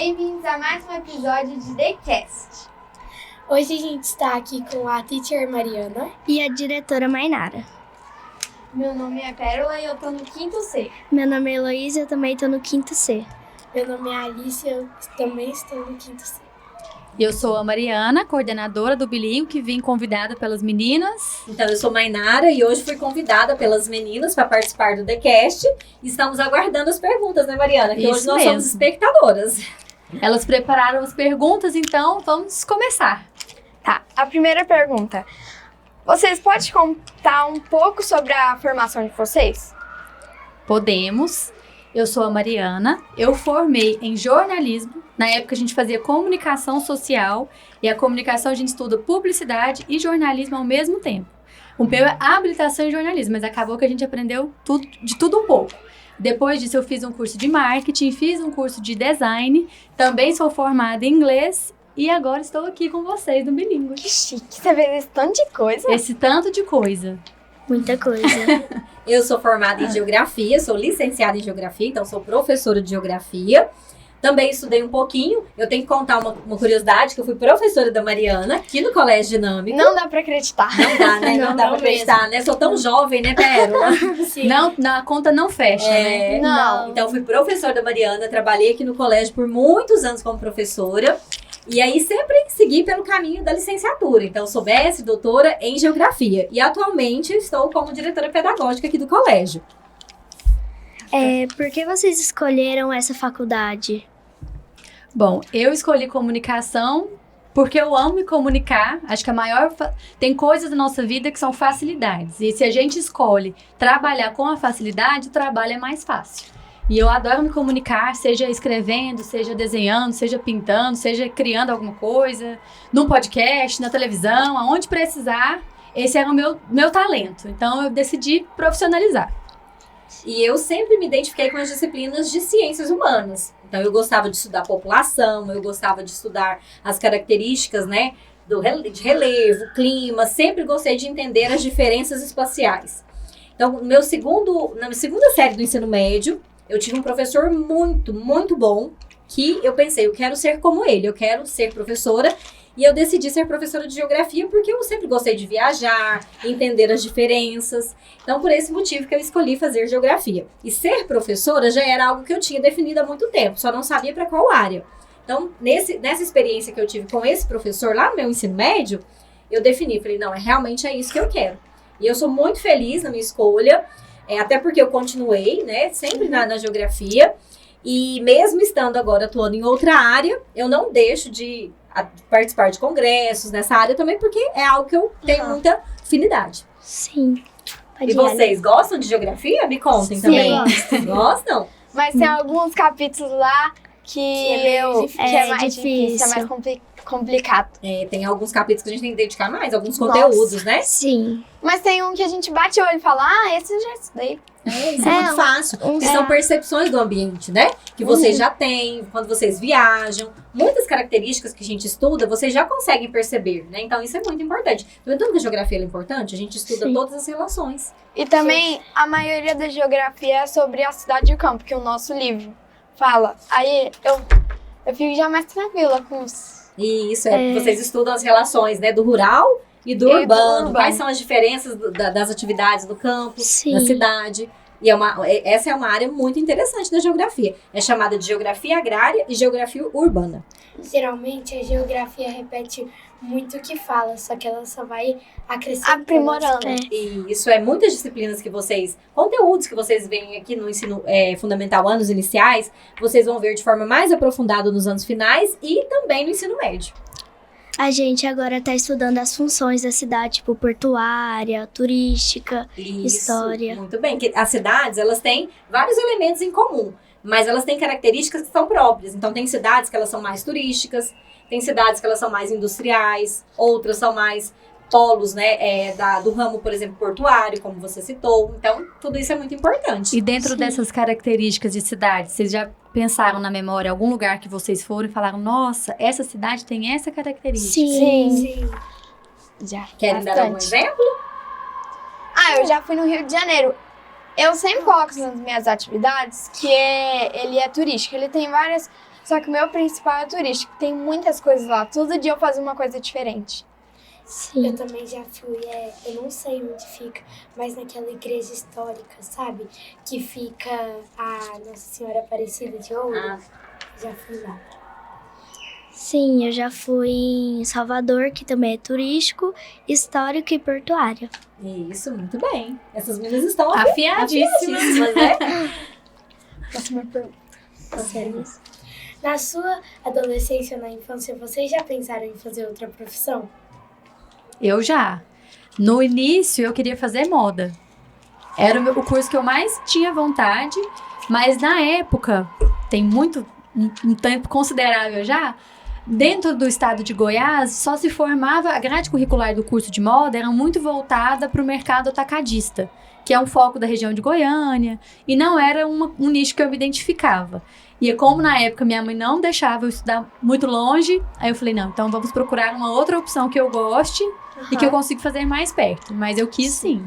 Bem-vindos a mais um episódio de The Cast. Hoje a gente está aqui com a teacher Mariana e a diretora Mainara. Meu nome é Pérola e eu tô no 5º C. Meu nome é Heloísa e eu também tô no 5º C. Meu nome é Alice e eu também estou no 5º C. Eu sou a Mariana, coordenadora do Bilingue, que vim convidada pelas meninas. Então, eu sou Mainara e hoje fui convidada pelas meninas para participar do TheCast. Estamos aguardando as perguntas, né, Mariana? Que Isso hoje nós mesmo. somos espectadoras. Elas prepararam as perguntas, então vamos começar. Tá, a primeira pergunta. Vocês podem contar um pouco sobre a formação de vocês? Podemos. Eu sou a Mariana, eu formei em jornalismo. Na época a gente fazia comunicação social e a comunicação a gente estuda publicidade e jornalismo ao mesmo tempo. O meu é habilitação em jornalismo, mas acabou que a gente aprendeu de tudo um pouco. Depois disso eu fiz um curso de marketing, fiz um curso de design, também sou formada em inglês e agora estou aqui com vocês no Bilingue. Que chique, você vê esse tanto de coisa. Esse tanto de coisa. Muita coisa. Eu sou formada em geografia, sou licenciada em geografia, então sou professora de geografia. Também estudei um pouquinho. Eu tenho que contar uma curiosidade, que eu fui professora da Mariana, aqui no Colégio Dinâmico. Não dá pra acreditar. Não dá, né? Não dá pra acreditar, né? Sou tão jovem, né, Pérola? Sim. Não, a conta não fecha, né? Não. Então, fui professora da Mariana, trabalhei aqui no colégio por muitos anos como professora. E aí, sempre segui pelo caminho da licenciatura. Então, sou mestre, doutora em geografia. E, atualmente, estou como diretora pedagógica aqui do colégio. Por que vocês escolheram essa faculdade? Bom, eu escolhi comunicação porque eu amo me comunicar. Acho que tem coisas na nossa vida que são facilidades. E se a gente escolhe trabalhar com a facilidade, o trabalho é mais fácil. E eu adoro me comunicar, seja escrevendo, seja desenhando, seja pintando, seja criando alguma coisa, no podcast, na televisão, aonde precisar. Esse era o meu talento. Então eu decidi profissionalizar. E eu sempre me identifiquei com as disciplinas de ciências humanas. Então, eu gostava de estudar população, eu gostava de estudar as características, né, de relevo, clima. Sempre gostei de entender as diferenças espaciais. Então, na minha segunda série do ensino médio, eu tive um professor muito, muito bom, que eu pensei, eu quero ser como ele, eu quero ser professora. E eu decidi ser professora de geografia porque eu sempre gostei de viajar, entender as diferenças. Então, por esse motivo que eu escolhi fazer geografia. E ser professora já era algo que eu tinha definido há muito tempo, só não sabia para qual área. Então, nessa experiência que eu tive com esse professor lá no meu ensino médio, eu defini, falei, não, realmente é isso que eu quero. E eu sou muito feliz na minha escolha, até porque eu continuei, né, sempre na geografia. E mesmo estando agora atuando em outra área, eu não deixo de participar de congressos nessa área também, porque é algo que eu tenho muita afinidade. Sim. E vocês gostam de geografia? Me contem também. Gostam? Mas tem alguns capítulos lá que é mais difícil, é mais complicado. Tem alguns capítulos que a gente tem que dedicar mais, alguns conteúdos, né? Sim. Mas tem um que a gente bate o olho e fala, esse eu já estudei. Isso é muito fácil. Que são percepções do ambiente, né? Que vocês já têm, quando vocês viajam. Muitas características que a gente estuda, vocês já conseguem perceber, né? Então, isso é muito importante. Tanto que a geografia é importante, a gente estuda todas as relações. E também, a maioria da geografia é sobre a cidade e o campo, que o nosso livro fala. Aí, eu fico já mais tranquila com isso. E isso vocês estudam as relações, né? Do rural e do urbano. Quais são as diferenças das atividades do campo, da cidade. E essa é uma área muito interessante da geografia. É chamada de geografia agrária e geografia urbana. Geralmente, a geografia repete muito o que fala, só que ela só vai acrescentando. Aprimorando. E isso é muitas disciplinas conteúdos que vocês veem aqui no ensino fundamental, anos iniciais, vocês vão ver de forma mais aprofundada nos anos finais e também no ensino médio. A gente agora está estudando as funções da cidade, tipo portuária, turística, história. Muito bem, que as cidades, elas têm vários elementos em comum, mas elas têm características que são próprias. Então, tem cidades que elas são mais turísticas, tem cidades que elas são mais industriais, outras são mais polos, né, do ramo, por exemplo, portuário, como você citou. Então, tudo isso é muito importante. E dentro dessas características de cidade, vocês já pensaram na memória algum lugar que vocês foram e falaram, nossa, essa cidade tem essa característica? Sim. Já. Querem dar algum exemplo? Eu já fui no Rio de Janeiro. Eu sempre coloco nas minhas atividades que ele é turístico. Ele tem várias Só que o meu principal é turístico. Tem muitas coisas lá. Todo dia eu faço uma coisa diferente. Sim. Eu também já fui, eu não sei onde fica, mas naquela igreja histórica, sabe? Que fica a Nossa Senhora Aparecida de Ouro. Já fui lá. Sim, eu já fui em Salvador, que também é turístico, histórico e portuário. Isso, muito bem. Essas meninas estão Afiadíssimas. né? Próxima pergunta. Sério. Na sua adolescência ou na infância, vocês já pensaram em fazer outra profissão? Eu já. No início, eu queria fazer moda. Era o curso que eu mais tinha vontade, mas na época, tem um tempo considerável já, dentro do estado de Goiás, só se formava, a grade curricular do curso de moda era muito voltada para o mercado atacadista, que é um foco da região de Goiânia, e não era um nicho que eu me identificava. E como na época minha mãe não deixava eu estudar muito longe, aí eu falei, não, então vamos procurar uma outra opção que eu goste e que eu consiga fazer mais perto. Mas eu quis sim.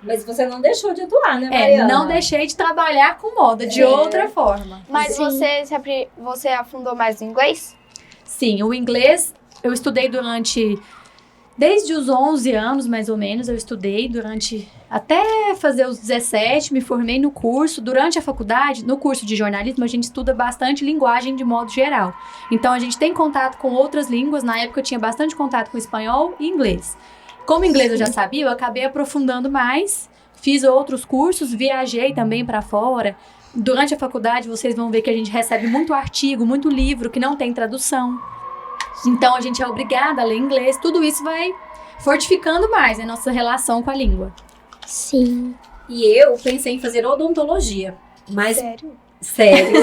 Mas você não deixou de atuar, né, Mariana? Não deixei de trabalhar com moda de outra forma. Mas Sim. você afundou mais no inglês? Sim, o inglês eu estudei desde os 11 anos, mais ou menos, eu estudei até fazer os 17, me formei no curso. Durante a faculdade, no curso de jornalismo, a gente estuda bastante linguagem de modo geral. Então, a gente tem contato com outras línguas. Na época, eu tinha bastante contato com espanhol e inglês. Como inglês eu já sabia, eu acabei aprofundando mais, fiz outros cursos, viajei também para fora. Durante a faculdade, vocês vão ver que a gente recebe muito artigo, muito livro que não tem tradução. Então, a gente é obrigada a ler inglês. Tudo isso vai fortificando mais a nossa relação com a língua. Sim. E eu pensei em fazer odontologia. Mas, Sério? sério.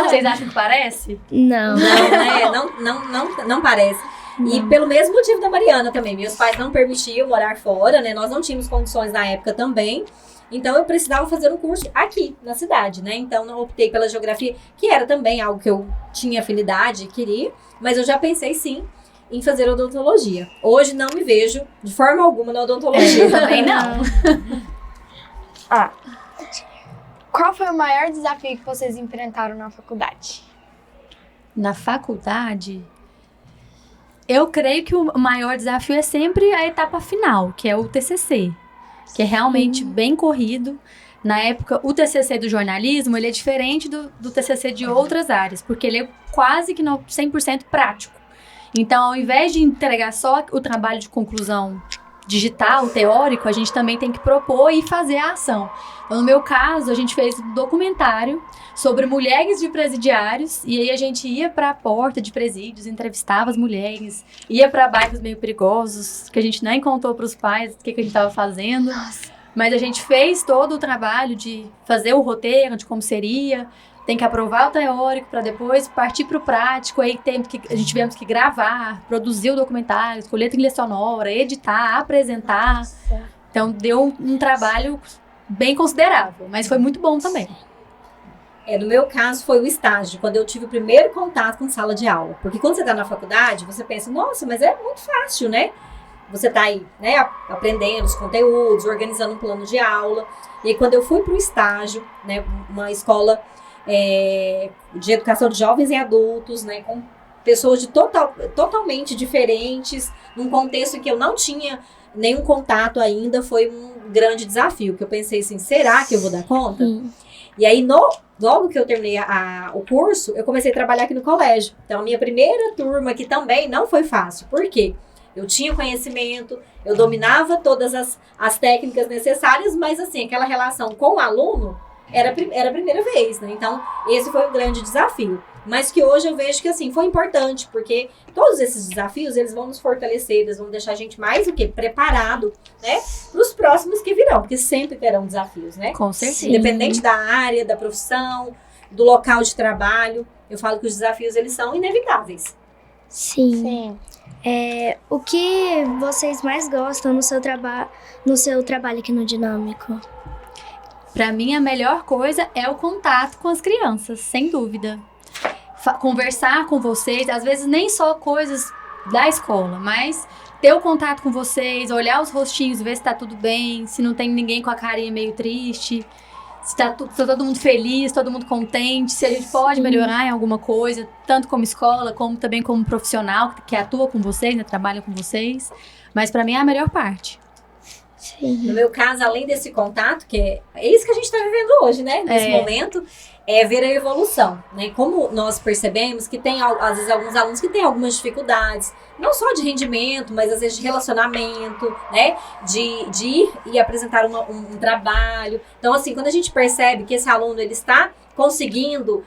Vocês acham que parece? Não. Não, né? Não parece. E pelo mesmo motivo da Mariana também. Meus pais não permitiam morar fora, né? Nós não tínhamos condições na época também. Então, eu precisava fazer um curso aqui, na cidade, né? Então, eu optei pela geografia, que era também algo que eu tinha afinidade, queria. Mas eu já pensei, sim, em fazer odontologia. Hoje, não me vejo, de forma alguma, na odontologia. Também não. Qual foi o maior desafio que vocês enfrentaram na faculdade? Na faculdade, eu creio que o maior desafio é sempre a etapa final, que é o TCC, que é realmente bem corrido. Na época, o TCC do jornalismo, ele é diferente do TCC de outras áreas, porque ele é quase que 100% prático. Então, ao invés de entregar só o trabalho de conclusão digital, teórico, a gente também tem que propor e fazer a ação. Então, no meu caso, a gente fez um documentário sobre mulheres de presidiários, e aí a gente ia para a porta de presídios, entrevistava as mulheres, ia para bairros meio perigosos, que a gente nem contou para os pais o que a gente estava fazendo. Mas a gente fez todo o trabalho de fazer o roteiro, de como seria, tem que aprovar o teórico para depois partir para o prático, aí a gente tivemos que gravar, produzir o documentário, escolher trilha sonora, editar, apresentar. Então deu um trabalho bem considerável, mas foi muito bom também. No meu caso, foi o estágio, quando eu tive o primeiro contato com sala de aula. Porque quando você está na faculdade, você pensa, nossa, mas é muito fácil, né? Você está aí, né, aprendendo os conteúdos, organizando um plano de aula. E aí, quando eu fui para o estágio, né, uma escola de educação de jovens e adultos, né, com pessoas totalmente diferentes, num contexto em que eu não tinha nenhum contato ainda, foi um grande desafio. Que eu pensei assim, será que eu vou dar conta? E aí, logo que eu terminei o curso, eu comecei a trabalhar aqui no colégio. Então, a minha primeira turma aqui também não foi fácil. Por quê? Eu tinha conhecimento, eu dominava todas as técnicas necessárias, mas assim, aquela relação com o aluno era a primeira vez, né? Então, esse foi um grande desafio. Mas que hoje eu vejo que assim, foi importante, porque todos esses desafios, eles vão nos fortalecer, eles vão deixar a gente mais preparado, né? Para os próximos que virão, porque sempre terão desafios, né? Com certeza. Independente da área, da profissão, do local de trabalho, eu falo que os desafios, eles são inevitáveis. Sim. O que vocês mais gostam no seu trabalho aqui no Dinâmico? Para mim, a melhor coisa é o contato com as crianças, sem dúvida. Conversar com vocês, às vezes nem só coisas da escola, mas ter o contato com vocês, olhar os rostinhos, ver se tá tudo bem, se não tem ninguém com a carinha meio triste. se tá todo mundo feliz, todo mundo contente, se a gente pode melhorar em alguma coisa, tanto como escola, como também como profissional que atua com vocês, né, trabalha com vocês. Mas pra mim é a melhor parte. Sim. No meu caso, além desse contato, que é isso que a gente está vivendo hoje, né? Nesse momento, é ver a evolução, né? Como nós percebemos que tem, às vezes, alguns alunos que têm algumas dificuldades, não só de rendimento, mas às vezes de relacionamento, né? De ir e apresentar um trabalho. Então, assim, quando a gente percebe que esse aluno, ele está conseguindo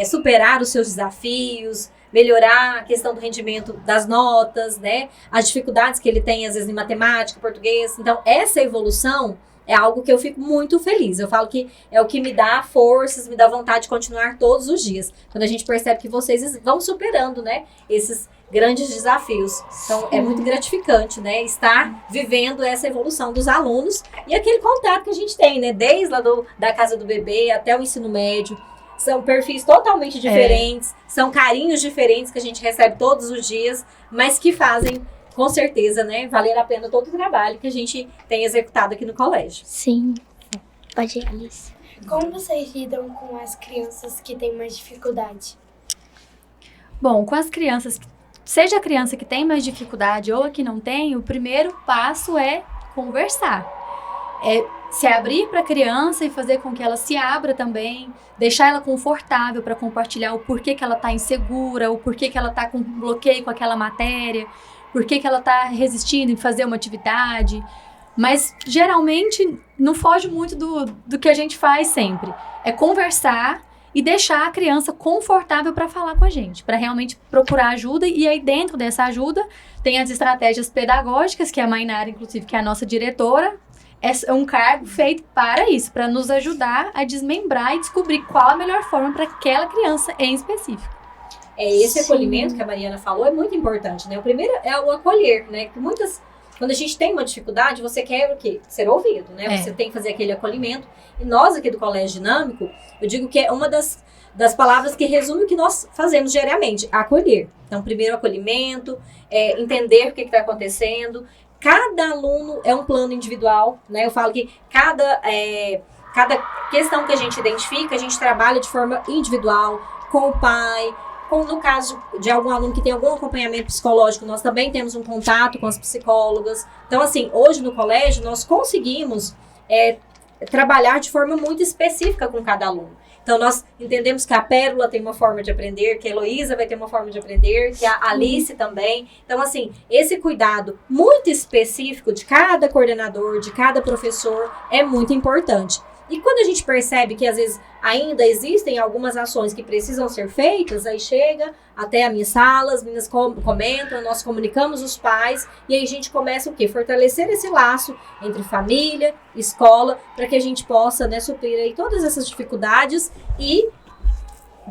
superar os seus desafios, melhorar a questão do rendimento das notas, né? As dificuldades que ele tem, às vezes, em matemática, português. Então, essa evolução é algo que eu fico muito feliz. Eu falo que é o que me dá forças, me dá vontade de continuar todos os dias. Quando a gente percebe que vocês vão superando, né? Esses grandes desafios. Então, é muito gratificante, né? Estar vivendo essa evolução dos alunos e aquele contato que a gente tem, né? Desde lá da casa do bebê até o ensino médio. São perfis totalmente diferentes, são carinhos diferentes que a gente recebe todos os dias, mas que fazem, com certeza, né, valer a pena todo o trabalho que a gente tem executado aqui no colégio. Sim. Pode ir, Alice. Como vocês lidam com as crianças que têm mais dificuldade? Bom, com as crianças, seja a criança que tem mais dificuldade ou a que não tem, o primeiro passo é conversar. É se abrir para a criança e fazer com que ela se abra também, deixar ela confortável para compartilhar o porquê que ela está insegura, o porquê que ela está com bloqueio com aquela matéria, porquê que ela está resistindo em fazer uma atividade. Mas, geralmente, não foge muito do que a gente faz sempre. É conversar e deixar a criança confortável para falar com a gente, para realmente procurar ajuda. E aí, dentro dessa ajuda, tem as estratégias pedagógicas, que a Mainara, inclusive, que é a nossa diretora, é um cargo feito para isso, para nos ajudar a desmembrar e descobrir qual a melhor forma para aquela criança em específico. Esse acolhimento que a Mariana falou é muito importante, né? O primeiro é o acolher, né? Que quando a gente tem uma dificuldade, você quer o quê? Ser ouvido, né? Você tem que fazer aquele acolhimento. E nós aqui do Colégio Dinâmico, eu digo que é uma das palavras que resume o que nós fazemos diariamente, acolher. Então, primeiro acolhimento, entender o que está acontecendo. Cada aluno é um plano individual, né? Eu falo que cada questão que a gente identifica, a gente trabalha de forma individual, com o pai, no caso de algum aluno que tem algum acompanhamento psicológico, nós também temos um contato com as psicólogas. Então, assim, hoje no colégio, nós conseguimos trabalhar de forma muito específica com cada aluno. Então, nós entendemos que a Pérola tem uma forma de aprender, que a Heloísa vai ter uma forma de aprender, que a Alice também. Então, assim, esse cuidado muito específico de cada coordenador, de cada professor, é muito importante. E quando a gente percebe que, às vezes, ainda existem algumas ações que precisam ser feitas, aí chega até a minha sala, as meninas comentam, nós comunicamos os pais, e aí a gente começa o quê? Fortalecer esse laço entre família, escola, para que a gente possa, né, suprir aí todas essas dificuldades e,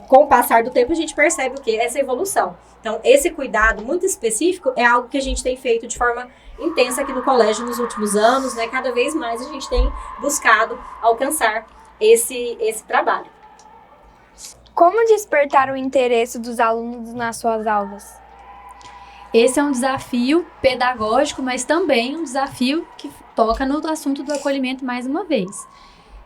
com o passar do tempo, a gente percebe o quê? Essa evolução. Então, esse cuidado muito específico é algo que a gente tem feito de forma intensa aqui no colégio nos últimos anos, né? Cada vez mais a gente tem buscado alcançar esse trabalho. Como despertar o interesse dos alunos nas suas aulas? Esse é um desafio pedagógico, mas também um desafio que toca no assunto do acolhimento mais uma vez.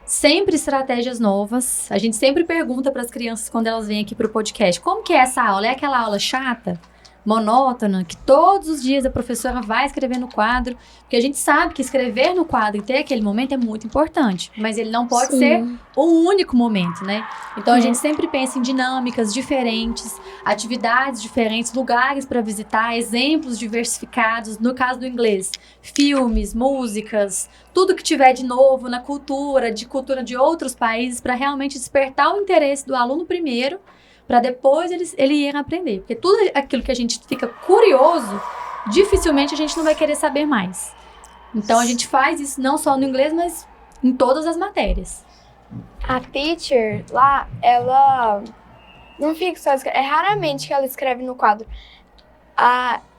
Sempre estratégias novas. A gente sempre pergunta para as crianças quando elas vêm aqui para o podcast, como que é essa aula? É aquela aula chata? Monótona, que todos os dias a professora vai escrever no quadro, porque a gente sabe que escrever no quadro e ter aquele momento é muito importante, mas ele não pode ser o único momento, né? Então a gente sempre pensa em dinâmicas diferentes, atividades diferentes, lugares para visitar, exemplos diversificados, no caso do inglês, filmes, músicas, tudo que tiver de novo na cultura de outros países, para realmente despertar o interesse do aluno primeiro, para depois ele ir aprender. Porque tudo aquilo que a gente fica curioso, dificilmente a gente não vai querer saber mais. Então, a gente faz isso não só no inglês, mas em todas as matérias. A teacher lá, ela não fica só escrevendo. É raramente que ela escreve no quadro.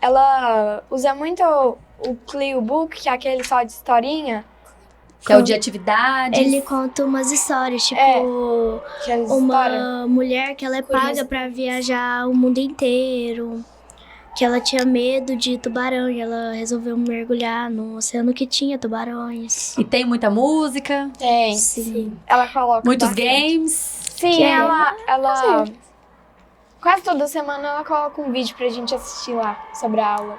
Ela usa muito o Clio Book, que é aquele só de historinha. Que é o de atividades. Ele conta umas histórias, tipo, uma mulher que ela é paga pra viajar o mundo inteiro. que ela tinha medo de tubarão e ela resolveu mergulhar no oceano que tinha tubarões. E tem muita música, Tem. Sim. Ela coloca muitos bastante. games. Sim, Que é- ela quase toda semana ela coloca um vídeo pra gente assistir lá sobre a aula.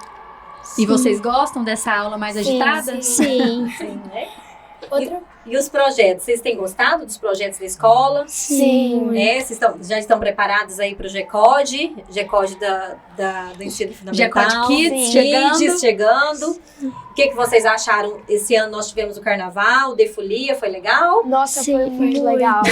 E vocês gostam dessa aula mais Sim, agitada? Sim. Sim, né? Outra E os projetos? Vocês têm gostado dos projetos da escola? Sim. Vocês já estão preparados aí para o GECOD? GECOD do ensino fundamental. GECOD Kids Kids chegando. O que vocês acharam? Esse ano nós tivemos o carnaval, o Defolia, foi legal? Nossa, Sim, foi muito. legal.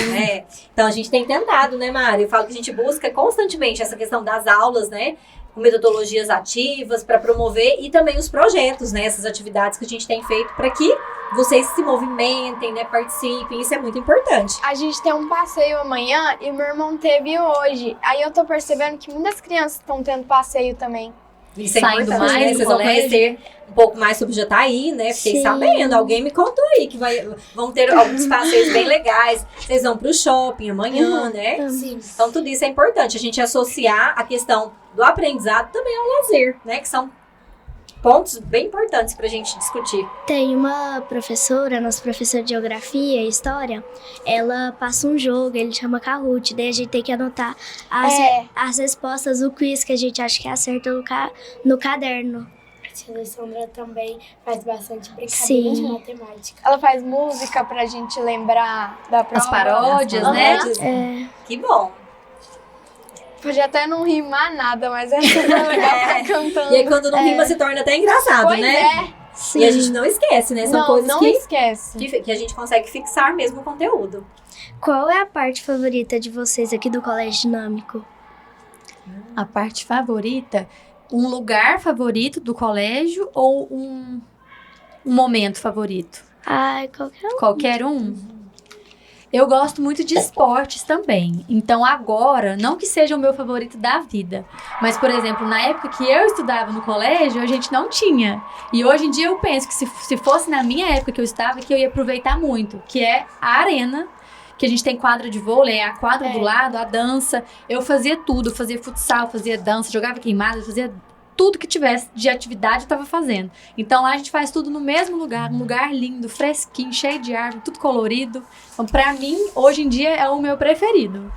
Então a gente tem tentado, né, Mari? Eu falo que a gente busca constantemente essa questão das aulas, né? Com metodologias ativas para promover e também os projetos, né? Essas atividades que a gente tem feito para que vocês se movimentem, né? Participem, isso é muito importante. A gente tem um passeio amanhã e meu irmão teve hoje. Aí eu tô percebendo que muitas crianças estão tendo passeio também. Isso é Saindo importante, mais né? do Vocês vão colégio. conhecer um pouco mais sobre o Jataí, né? Fiquei Sim. sabendo, alguém me contou aí que vão ter alguns passeios bem legais. Vocês vão pro shopping amanhã, né? sim. Então tudo isso é importante, a gente associar a questão do aprendizado também ao lazer, né? Que são pontos bem importantes pra gente discutir. Tem uma professora, nossa professora de geografia e história, ela passa um jogo, ele chama Kahoot, daí a gente tem que anotar as respostas do quiz que a gente acha que acerta no caderno. A tia Sandra também faz bastante brincadeira Sim. de matemática. Ela faz música pra gente lembrar da prova. As paródias, Aham. né? É, Que bom. Pode até não rimar nada, mas é super legal ficar cantando. E aí quando não rima se torna até engraçado, Pois né? é. sim. E a gente não esquece, né? São Não, coisas não que esquece. que a gente consegue fixar mesmo o conteúdo. Qual é a parte favorita de vocês aqui do Colégio Dinâmico? A parte favorita, um lugar favorito do colégio ou um momento favorito? Ai, qualquer um. Qualquer um? Eu gosto muito de esportes também. Então agora, não que seja o meu favorito da vida, mas, por exemplo, na época que eu estudava no colégio, a gente não tinha. E hoje em dia eu penso que se fosse na minha época que eu estava, que eu ia aproveitar muito, que é a arena, que a gente tem quadra de vôlei, a quadra do lado, a dança. Eu fazia tudo, eu fazia futsal, fazia dança, jogava queimada, fazia tudo que tivesse de atividade eu tava fazendo. Então lá a gente faz tudo no mesmo lugar, um lugar lindo, fresquinho, cheio de árvore, tudo colorido. Então pra mim, hoje em dia é o meu preferido.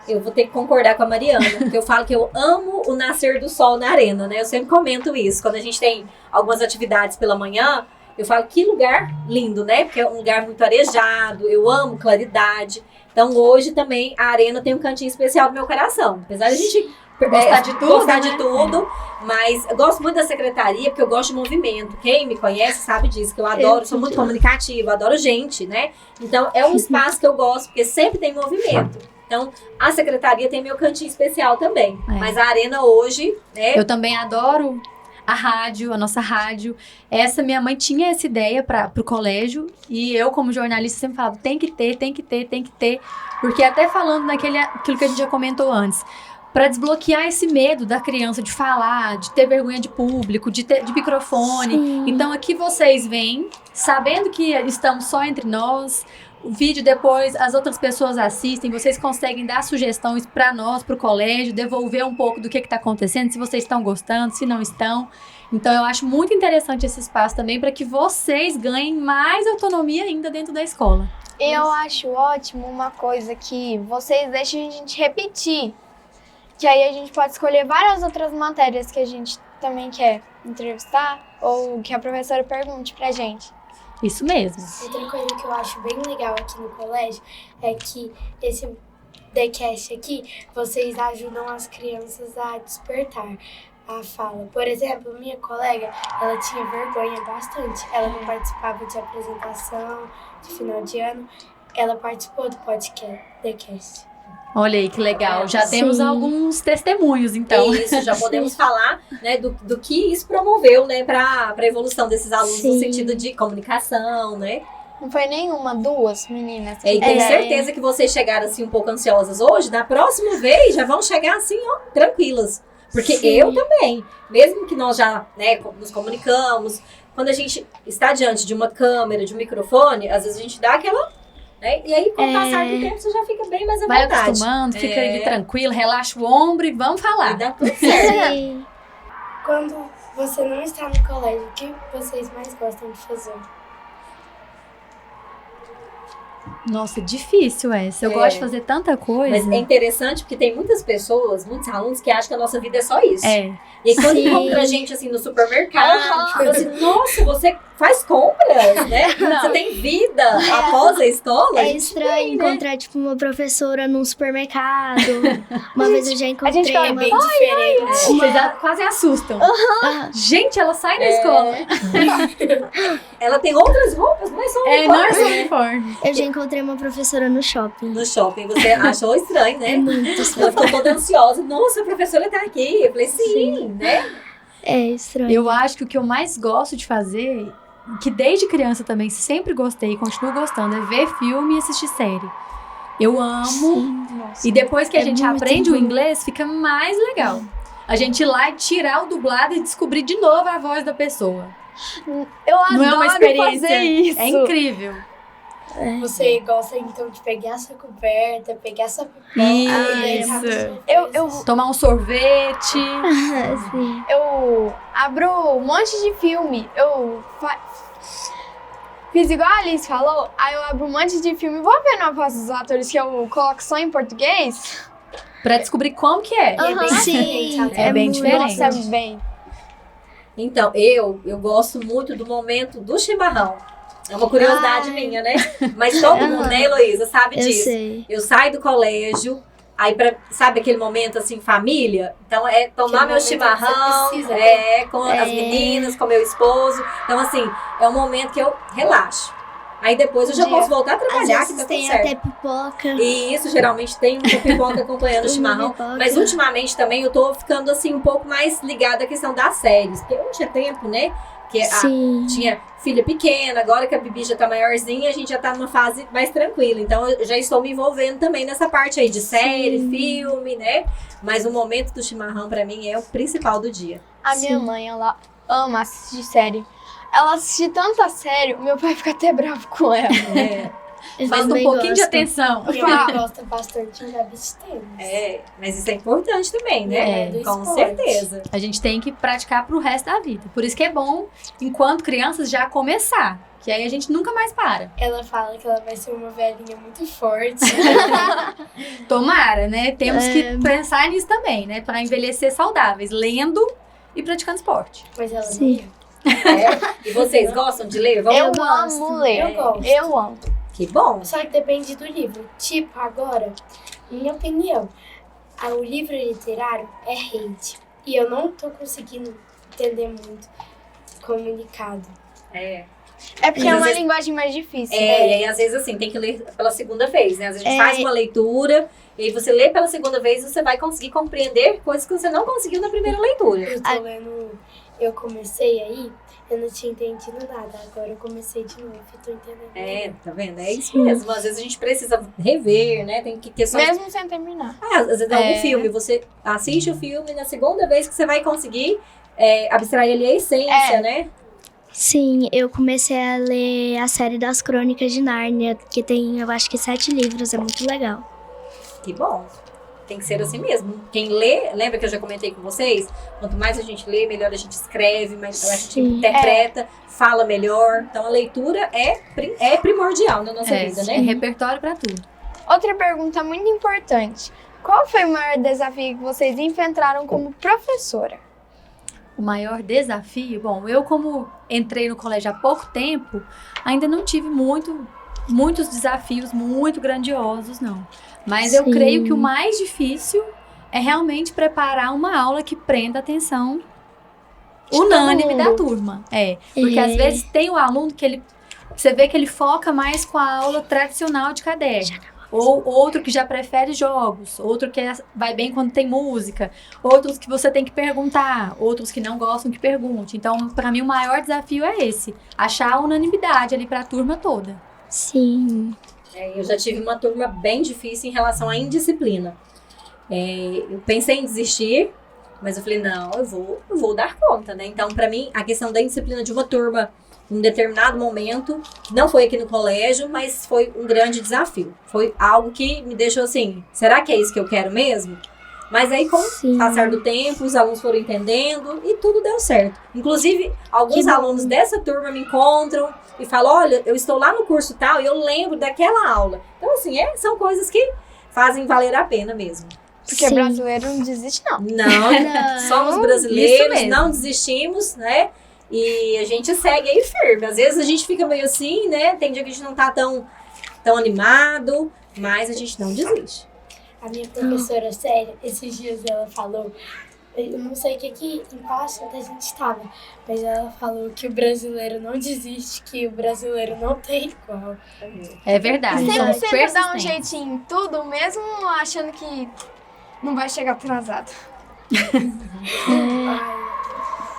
Eu vou ter que concordar com a Mariana, porque eu falo que eu amo o nascer do sol na arena, né? Eu sempre comento isso. Quando a gente tem algumas atividades pela manhã, eu falo que lugar lindo, né? Porque é um lugar muito arejado, eu amo claridade. Então hoje também a arena tem um cantinho especial no meu coração. Apesar de a gente Gostar de tudo, gostar né? de tudo, mas eu gosto muito da secretaria porque eu gosto de movimento. Quem me conhece sabe disso, que eu adoro, sou muito comunicativa, adoro gente, né? Então é um espaço que eu gosto porque sempre tem movimento. Então a secretaria tem meu cantinho especial também. É. Mas a arena hoje, né? Eu também adoro a rádio, a nossa rádio. Essa minha mãe tinha essa ideia pro colégio e eu, como jornalista, sempre falava, tem que ter. Porque até falando aquilo que a gente já comentou antes, para desbloquear esse medo da criança de falar, de ter vergonha de público, de microfone. Sim. Então aqui vocês vêm, sabendo que estamos só entre nós, o vídeo depois as outras pessoas assistem, vocês conseguem dar sugestões para nós, para o colégio, devolver um pouco do que está acontecendo, se vocês estão gostando, se não estão. Então eu acho muito interessante esse espaço também para que vocês ganhem mais autonomia ainda dentro da escola. Eu acho ótimo uma coisa que vocês deixam a gente repetir. Que aí a gente pode escolher várias outras matérias que a gente também quer entrevistar ou que a professora pergunte pra gente. Isso mesmo. Outra coisa que eu acho bem legal aqui no colégio é que esse TheCast aqui, vocês ajudam as crianças a despertar a fala. Por exemplo, minha colega, ela tinha vergonha bastante. Ela não participava de apresentação de final de ano. Ela participou do podcast TheCast. Olha aí que legal. Já Sim. temos alguns testemunhos, então. Isso, já podemos falar, né, do que isso promoveu, né, para a evolução desses alunos no Sim. sentido de comunicação, né? Não foi nenhuma, duas meninas. E tenho certeza que vocês chegaram assim um pouco ansiosas hoje, da próxima vez já vão chegar assim, ó, tranquilas. Porque Sim. eu também, mesmo que nós já, né, nos comunicamos, quando a gente está diante de uma câmera, de um microfone, às vezes a gente dá aquela, né, e aí com o passar do tempo você já fica bem mais à Vai vontade. acostumando, fica ali tranquilo, relaxa o ombro e vamos E falar. dá tudo certo. Sim. Quando você não está no colégio, o que vocês mais gostam de fazer? Nossa, difícil essa. Eu gosto de fazer tanta coisa. Mas é interessante porque tem muitas pessoas, muitos alunos que acham que a nossa vida é só isso. É. E aí, quando encontra a gente assim no supermercado, fala assim, nossa, você faz compras, né? Você tem vida após a escola? É estranho encontrar, tipo, uma professora num supermercado. Uma vez eu já encontrei gente fala É uma... bem diferente. Vocês quase assustam. Gente, ela sai da escola. Ela tem outras roupas, não é só uniforme, Não é só né? uniforme. Eu já encontrei uma professora no shopping. No shopping, você achou estranho, né? É muito Ela estranho. ficou toda ansiosa. Nossa, a professora tá aqui. Eu falei, sim, né? É estranho. Eu acho que o que eu mais gosto de fazer, que desde criança também sempre gostei e continuo gostando, é ver filme e assistir série. Eu amo. E depois que a gente muito aprende o bom. inglês, fica mais legal. A gente ir lá e tirar o dublado e descobrir de novo a voz da pessoa. Eu Não é uma adoro experiência. fazer isso. É incrível. Você gosta, então, de pegar sua coberta, pegar sua pipoca Isso. e deitar no sofá. Eu Tomar um sorvete. Sim. Eu abro um monte de filme. Fiz igual a Alice falou, aí eu abro um monte de filme. Vou ver na voz dos atores que eu coloco só em português. Pra descobrir como que é. E é bem diferente, Sim, até. É bem muito- diferente. Nossa, é bem. Então, eu gosto muito do momento do chimarrão. É uma curiosidade Ai. minha, né? Mas todo mundo, né, Heloísa, sabe Eu disso. sei. Eu saio do colégio, aí sabe aquele momento assim, família? Então é tomar Aquele meu momento que chimarrão, você precisa, com as meninas, com meu esposo. Então, assim, é um momento que eu relaxo. Aí depois eu já Dia. posso voltar a Às trabalhar, que vezes tá tudo tem certo. até pipoca. E isso geralmente tem uma pipoca acompanhando o Uma chimarrão. pipoca. Mas ultimamente também eu tô ficando assim um pouco mais ligada à questão das séries. Porque eu não tinha tempo, né? Que Sim. tinha filha pequena, agora que a Bibi já tá maiorzinha, a gente já tá numa fase mais tranquila. Então eu já estou me envolvendo também nessa parte aí de série, filme, né? Mas o momento do chimarrão pra mim é o principal do dia. A minha mãe, ela ama assistir série. Ela assiste tanta série, o meu pai fica até bravo com ela. É, Eu Falta um também pouquinho de gosto. atenção. E eu gosto bastante de beach tênis. mas isso é importante também, né? É, do Com esporte. certeza. A gente tem que praticar pro resto da vida. Por isso que é bom, enquanto crianças, já começar. Que aí a gente nunca mais para. Ela fala que ela vai ser uma velhinha muito forte. Tomara, né? Temos que pensar nisso também, né? Pra envelhecer saudáveis, lendo e praticando esporte. Mas ela Sim. E vocês gostam de ler? Vamos Eu gosto. amo ler. Eu gosto. Eu amo. Que bom. Só que depende do livro. Tipo, agora, minha opinião, o livro literário é hate. E eu não tô conseguindo entender muito comunicado. É, É porque E é às uma vezes- linguagem mais difícil. e aí às vezes assim, tem que ler pela segunda vez, né? Às vezes a gente É. faz uma leitura, e aí você lê pela segunda vez, você vai conseguir compreender coisas que você não conseguiu na primeira leitura. Eu tô lendo, eu comecei aí, eu não tinha entendido nada. Agora eu comecei de novo e tô entendendo. É, tá vendo? É isso mesmo. Às vezes a gente precisa rever, né? Tem que ter só... Mesmo sem terminar. Às vezes algum filme, você assiste o filme, na segunda vez que você vai conseguir abstrair ali a essência, né? Sim, eu comecei a ler a série das Crônicas de Nárnia, que tem, eu acho que 7 livros, é muito legal. Que bom. Tem que ser assim mesmo. Quem lê, lembra que eu já comentei com vocês? Quanto mais a gente lê, melhor a gente escreve, mais a gente Sim. interpreta, fala melhor. Então a leitura é primordial na nossa vida, É né? repertório pra tudo. Outra pergunta muito importante. Qual foi o maior desafio que vocês enfrentaram como professora? O maior desafio, bom, eu como entrei no colégio há pouco tempo, ainda não tive muitos desafios muito grandiosos, não. Mas eu Sim. creio que o mais difícil é realmente preparar uma aula que prenda a atenção unânime da turma. Porque às vezes tem o aluno que você vê que ele foca mais com a aula tradicional de caderno. Ou outro que já prefere jogos, outro que vai bem quando tem música, outros que você tem que perguntar, outros que não gostam que pergunte. Então, para mim, o maior desafio é esse, achar a unanimidade ali para a turma toda. Sim. Eu já tive uma turma bem difícil em relação à indisciplina. Eu pensei em desistir, mas eu falei, não, eu vou dar conta, né? Então, para mim, a questão da indisciplina de uma turma em um determinado momento, não foi aqui no colégio, mas foi um grande desafio. Foi algo que me deixou assim, será que é isso que eu quero mesmo? Mas aí, com o Sim. passar do tempo, os alunos foram entendendo e tudo deu certo. Inclusive, alguns alunos dessa turma me encontram e falam, olha, eu estou lá no curso tal e eu lembro daquela aula. Então, assim, são coisas que fazem valer a pena mesmo. Porque Sim. brasileiro não desiste, não. Não, somos Isso brasileiros, mesmo. não desistimos, né? E a gente segue aí firme. Às vezes a gente fica meio assim, né? Tem dia que a gente não tá tão animado, mas a gente não desiste. A minha professora, sério, esses dias ela falou, eu não sei em qual assunto a gente estava, mas ela falou que o brasileiro não desiste, que o brasileiro não tem igual. É verdade. Sempre, somos sempre dá um persistentes. jeitinho em tudo, mesmo achando que não vai chegar atrasado.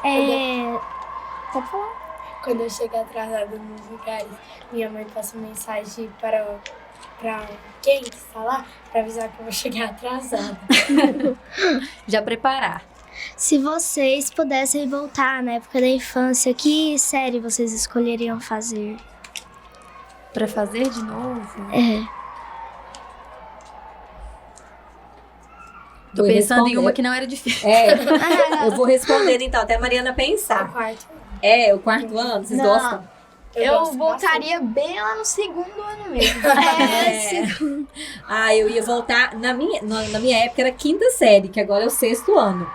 Ai, Pode falar. quando eu chego atrasada nos lugares, minha mãe passa mensagem para quem que está lá, para avisar que eu vou chegar atrasada. Já preparar. Se vocês pudessem voltar na época da infância, que série vocês escolheriam fazer? Pra fazer de novo. Tô Vou pensando em responder. uma que não era difícil. Eu vou responder então, até a Mariana O pensar. quarto. O quarto ano, vocês Não. gostam? Eu gosto voltaria bem lá no segundo ano mesmo. Eu ia voltar, na minha época era quinta série, que agora é o sexto ano.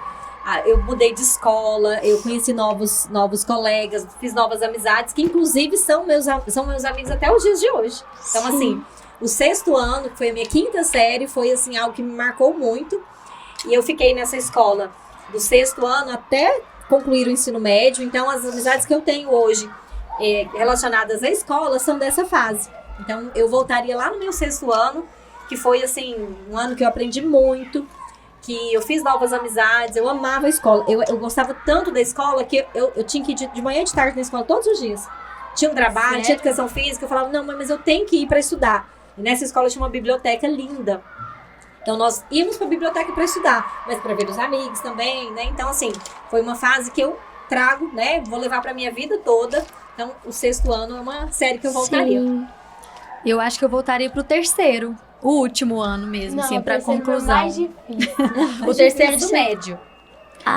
Eu mudei de escola, eu conheci novos colegas, fiz novas amizades, que inclusive são meus amigos até os dias de hoje. Então, assim, o sexto ano, que foi a minha quinta série, foi assim, algo que me marcou muito. E eu fiquei nessa escola do sexto ano até concluir o ensino médio. Então, as amizades que eu tenho hoje relacionadas à escola são dessa fase. Então, eu voltaria lá no meu sexto ano, que foi, assim, um ano que eu aprendi muito, que eu fiz novas amizades, eu amava a escola. Eu gostava tanto da escola que eu tinha que ir de manhã e de tarde na escola todos os dias. Tinha um trabalho, Sério? tinha educação física, eu falava, não, mãe, mas eu tenho que ir para estudar. E nessa escola tinha uma biblioteca linda. Então, nós íamos para a biblioteca para estudar, mas para ver os amigos também, né? Então, assim, foi uma fase que eu trago, né? Vou levar para minha vida toda. Então, o sexto ano é uma série que eu voltaria. Sim. Eu acho que eu voltaria pro terceiro. O último ano mesmo, assim, pra conclusão. Mais difícil. O terceiro do médio.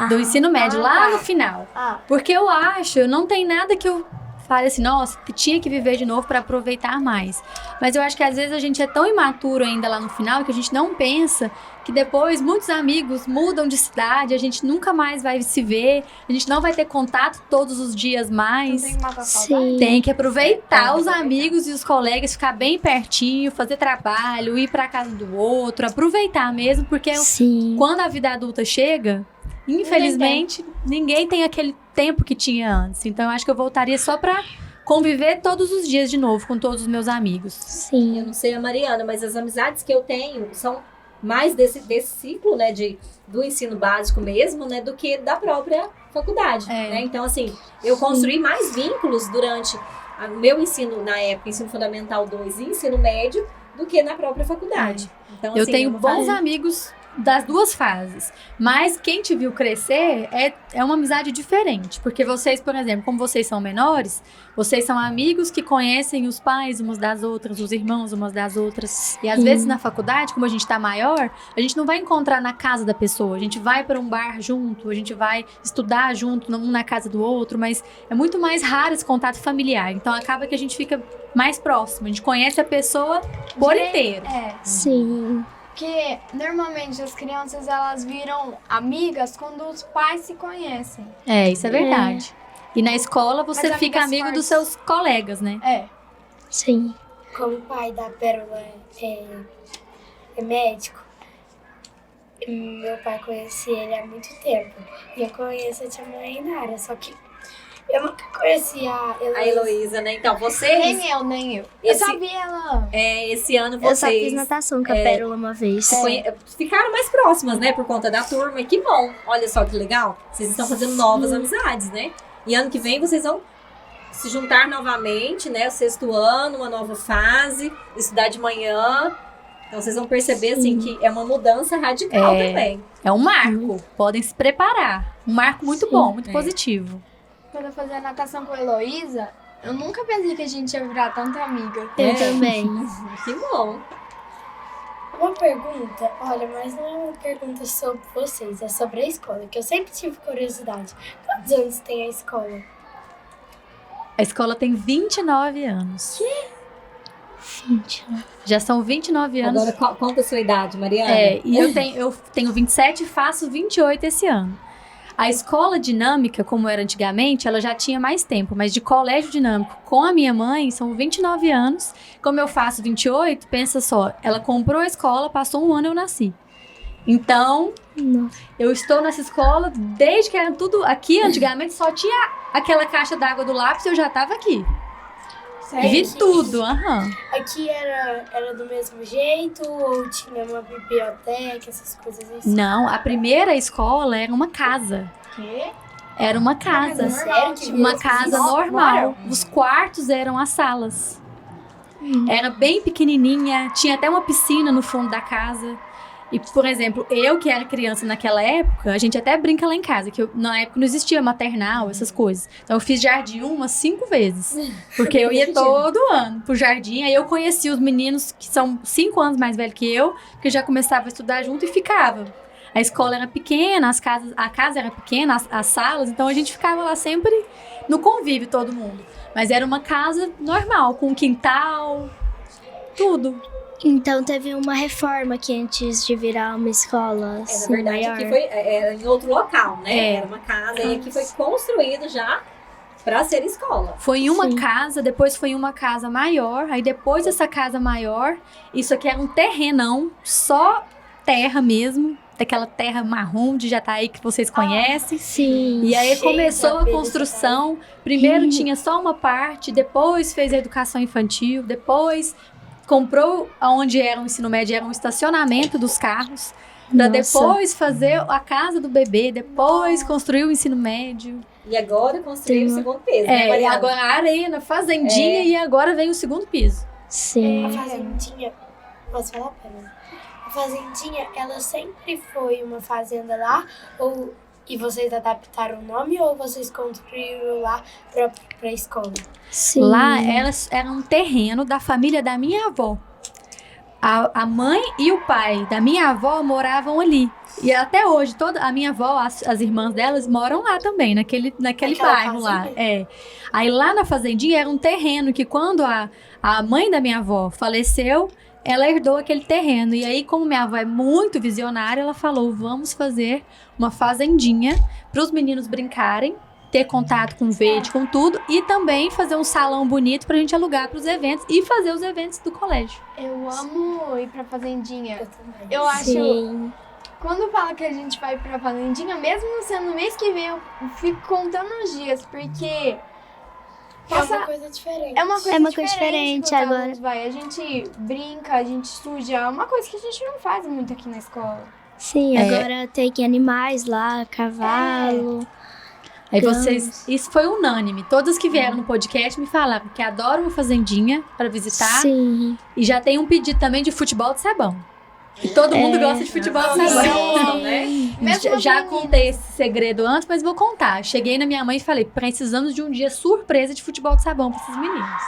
Do ensino médio, lá tá. no final. Ah, Porque eu acho, não tem nada que eu fale assim, nossa, tinha que viver de novo pra aproveitar mais. Mas eu acho que às vezes a gente é tão imaturo ainda lá no final que a gente não pensa que depois muitos amigos mudam de cidade, a gente nunca mais vai se ver, a gente não vai ter contato todos os dias não mais. tem que matar a saudade. Sim. Tem que aproveitar Tem que os amigos e os colegas, ficar bem pertinho, fazer trabalho, ir pra casa do outro, aproveitar mesmo, porque Sim. quando a vida adulta chega, infelizmente, ninguém tem aquele tempo que tinha antes. Então, eu acho que eu voltaria só pra conviver todos os dias de novo com todos os meus amigos. Sim. Eu não sei a Mariana, mas as amizades que eu tenho são mais desse ciclo, né, do ensino básico mesmo, né, do que da própria faculdade, né? Então, assim, eu construí mais vínculos durante o meu ensino, na época, ensino fundamental 2 e ensino médio, do que na própria faculdade. Então, Eu assim, tenho é uma bons fase- amigos das duas fases. Mas quem te viu crescer é uma amizade diferente. Porque vocês, por exemplo, como vocês são menores, vocês são amigos que conhecem os pais umas das outras, os irmãos umas das outras. E às vezes na faculdade, como a gente tá maior, a gente não vai encontrar na casa da pessoa. A gente vai para um bar junto, a gente vai estudar junto, um na casa do outro, mas é muito mais raro esse contato familiar. Então acaba que a gente fica mais próximo. A gente conhece a pessoa por inteiro. Sim. Porque normalmente as crianças elas viram amigas quando os pais se conhecem. Isso é verdade. E na escola você Mas fica amigas amigo dos fortes. seus colegas, né? Sim. Como o pai da Pérola é médico, meu pai conhece ele há muito tempo. E eu conheço a tia Mainara, só que eu nunca conheci a A Heloísa, né? Então, vocês, Nem eu. Esse- Eu só vi ela. esse ano Eu só fiz vocês natação com a Pérola uma vez. ficaram mais próximas, né? Por conta da turma. E que bom. Olha só que legal. Vocês estão fazendo novas amizades, né? E ano que vem vocês vão se juntar novamente, né? O sexto ano, uma nova fase, estudar de manhã. Então vocês vão perceber, assim, que é uma mudança radical também. É um marco. Podem se preparar. Um marco muito Sim. bom, muito positivo. Quando eu fazia natação com a Heloísa, eu nunca pensei que a gente ia virar tanta amiga. Eu também. Que bom. Uma pergunta, olha, mas não é uma pergunta sobre vocês, é sobre a escola, que eu sempre tive curiosidade. Quantos anos tem a escola? A escola tem 29 anos. Gente, Já são 29 anos. Agora, conta a sua idade, Mariana. E eu tenho 27 e faço 28 esse ano. A escola dinâmica, como era antigamente, ela já tinha mais tempo, mas de colégio dinâmico com a minha mãe são 29 anos. Como eu faço 28, pensa só, ela comprou a escola, passou um ano e eu nasci. Então, nossa. eu estou nessa escola desde que era tudo aqui, antigamente só tinha aquela caixa d'água do lápis e eu já estava aqui. Sério? Vi tudo, aham. Aqui era do mesmo jeito ou tinha uma biblioteca, essas coisas assim? Não, a primeira escola era uma casa. Quê? Era uma casa. Sério que Uma vocês casa moram? normal. Os quartos eram as salas. Era bem pequenininha, tinha até uma piscina no fundo da casa. E, por exemplo, eu que era criança naquela época, a gente até brinca lá em casa, que na época não existia maternal, essas coisas. Então eu fiz jardim umas 5 vezes. Porque eu ia todo ano pro jardim, aí eu conheci os meninos que são 5 anos mais velhos que eu, que já começava a estudar junto e ficava. A escola era pequena, a casa era pequena, as salas, então a gente ficava lá sempre no convívio, todo mundo. Mas era uma casa normal, com quintal, tudo. Então teve uma reforma aqui antes de virar uma escola Na assim, verdade, maior. aqui era em outro local, né? É. Era uma casa e aqui foi construído já para ser escola. Foi em uma Sim. casa, depois foi em uma casa maior, aí depois dessa casa maior, isso aqui era um terrenão, só terra mesmo, daquela terra marrom de Jataí que vocês conhecem. Sim. E aí Cheio começou de a abelha construção. Primeiro tinha só uma parte, depois fez a educação infantil, depois comprou onde era o ensino médio, era um estacionamento dos carros, para Nossa. depois fazer a casa do bebê, depois construir o ensino médio. E agora construiu o Sim. segundo piso, né, E Mariana? agora a arena, fazendinha e agora vem o segundo piso. Sim. A fazendinha, posso falar, Pamela? A fazendinha, ela sempre foi uma fazenda lá, e vocês adaptaram o nome ou vocês construíram lá pra escola? Sim. Lá era um terreno da família da minha avó. A mãe e o pai da minha avó moravam ali. E até hoje, toda a minha avó, as irmãs delas moram lá também, naquele Naquela bairro lá. fazenda? Aí lá na fazendinha era um terreno que quando a mãe da minha avó faleceu, ela herdou aquele terreno. E aí, como minha avó é muito visionária, ela falou, vamos fazer uma fazendinha para os meninos brincarem, ter contato com verde, com tudo, e também fazer um salão bonito pra gente alugar pros eventos e fazer os eventos do colégio. Eu amo ir pra fazendinha. Eu também. Eu acho, Sim. quando fala que a gente vai pra fazendinha, mesmo sendo no mês que vem, eu fico contando os dias, porque É uma coisa diferente. é uma coisa É uma coisa diferente diferente quando agora. alunos vai. A gente brinca, a gente suja, é uma coisa que a gente não faz muito aqui na escola. Sim, É. agora tem animais lá, cavalo. Aí Então- isso foi unânime. Todas que vieram no podcast me falaram que adoram uma fazendinha pra visitar. Sim. E já tem um pedido também de futebol de sabão. E todo mundo gosta de futebol de Sim. sabão. né? Mesmo as Já meninas. contei esse segredo antes, mas vou contar. Cheguei na minha mãe e falei, precisamos de um dia surpresa de futebol de sabão pra esses meninos.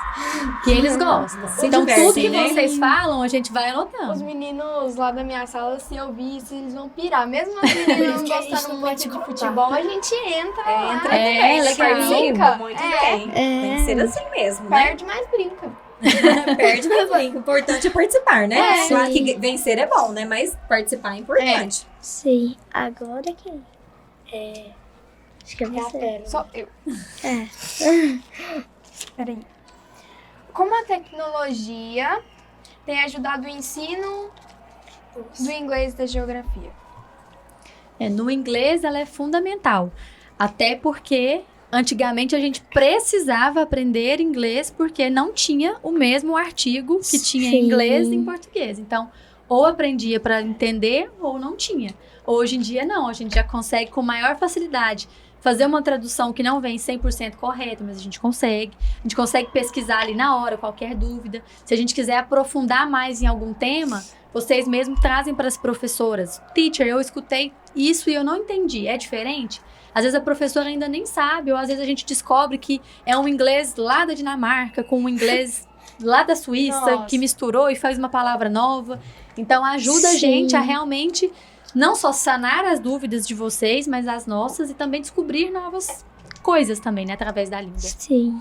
Que eles gostam. Se Então divertem, tudo que né? vocês falam, a gente vai Os anotando. meninos lá da minha sala, se eu vi isso, eles vão pirar. Mesmo as meninas não Que a gente gostando não muito pode de contar. futebol, a gente entra lá. Entra É, também, legal. participa muito É. bem. Tem que ser assim mesmo, né? Perde, mas brinca. Perde, mas bem. O importante é participar, né? É. Claro Sim. que vencer é bom, né? Mas participar é importante. Sim. Agora quem? Acho que é É a você. Pérola. Só eu. É. Peraí. Como a tecnologia tem ajudado o ensino do inglês e da geografia? No inglês, ela é fundamental. Até porque, antigamente, a gente precisava aprender inglês porque não tinha o mesmo artigo que tinha em Sim. inglês e em português. Então, ou aprendia para entender ou não tinha. Hoje em dia, não. A gente já consegue, com maior facilidade, fazer uma tradução que não vem 100% correta, mas a gente consegue. A gente consegue pesquisar ali na hora, qualquer dúvida. Se a gente quiser aprofundar mais em algum tema, vocês mesmos trazem para as professoras. Teacher, eu escutei isso e eu não entendi. É diferente? Às vezes a professora ainda nem sabe, ou às vezes a gente descobre que é um inglês lá da Dinamarca, com um inglês lá da Suíça, Nossa. que misturou e faz uma palavra nova. Então, ajuda a Sim. gente a realmente não só sanar as dúvidas de vocês, mas as nossas e também descobrir novas coisas também, né? Através da língua. Sim.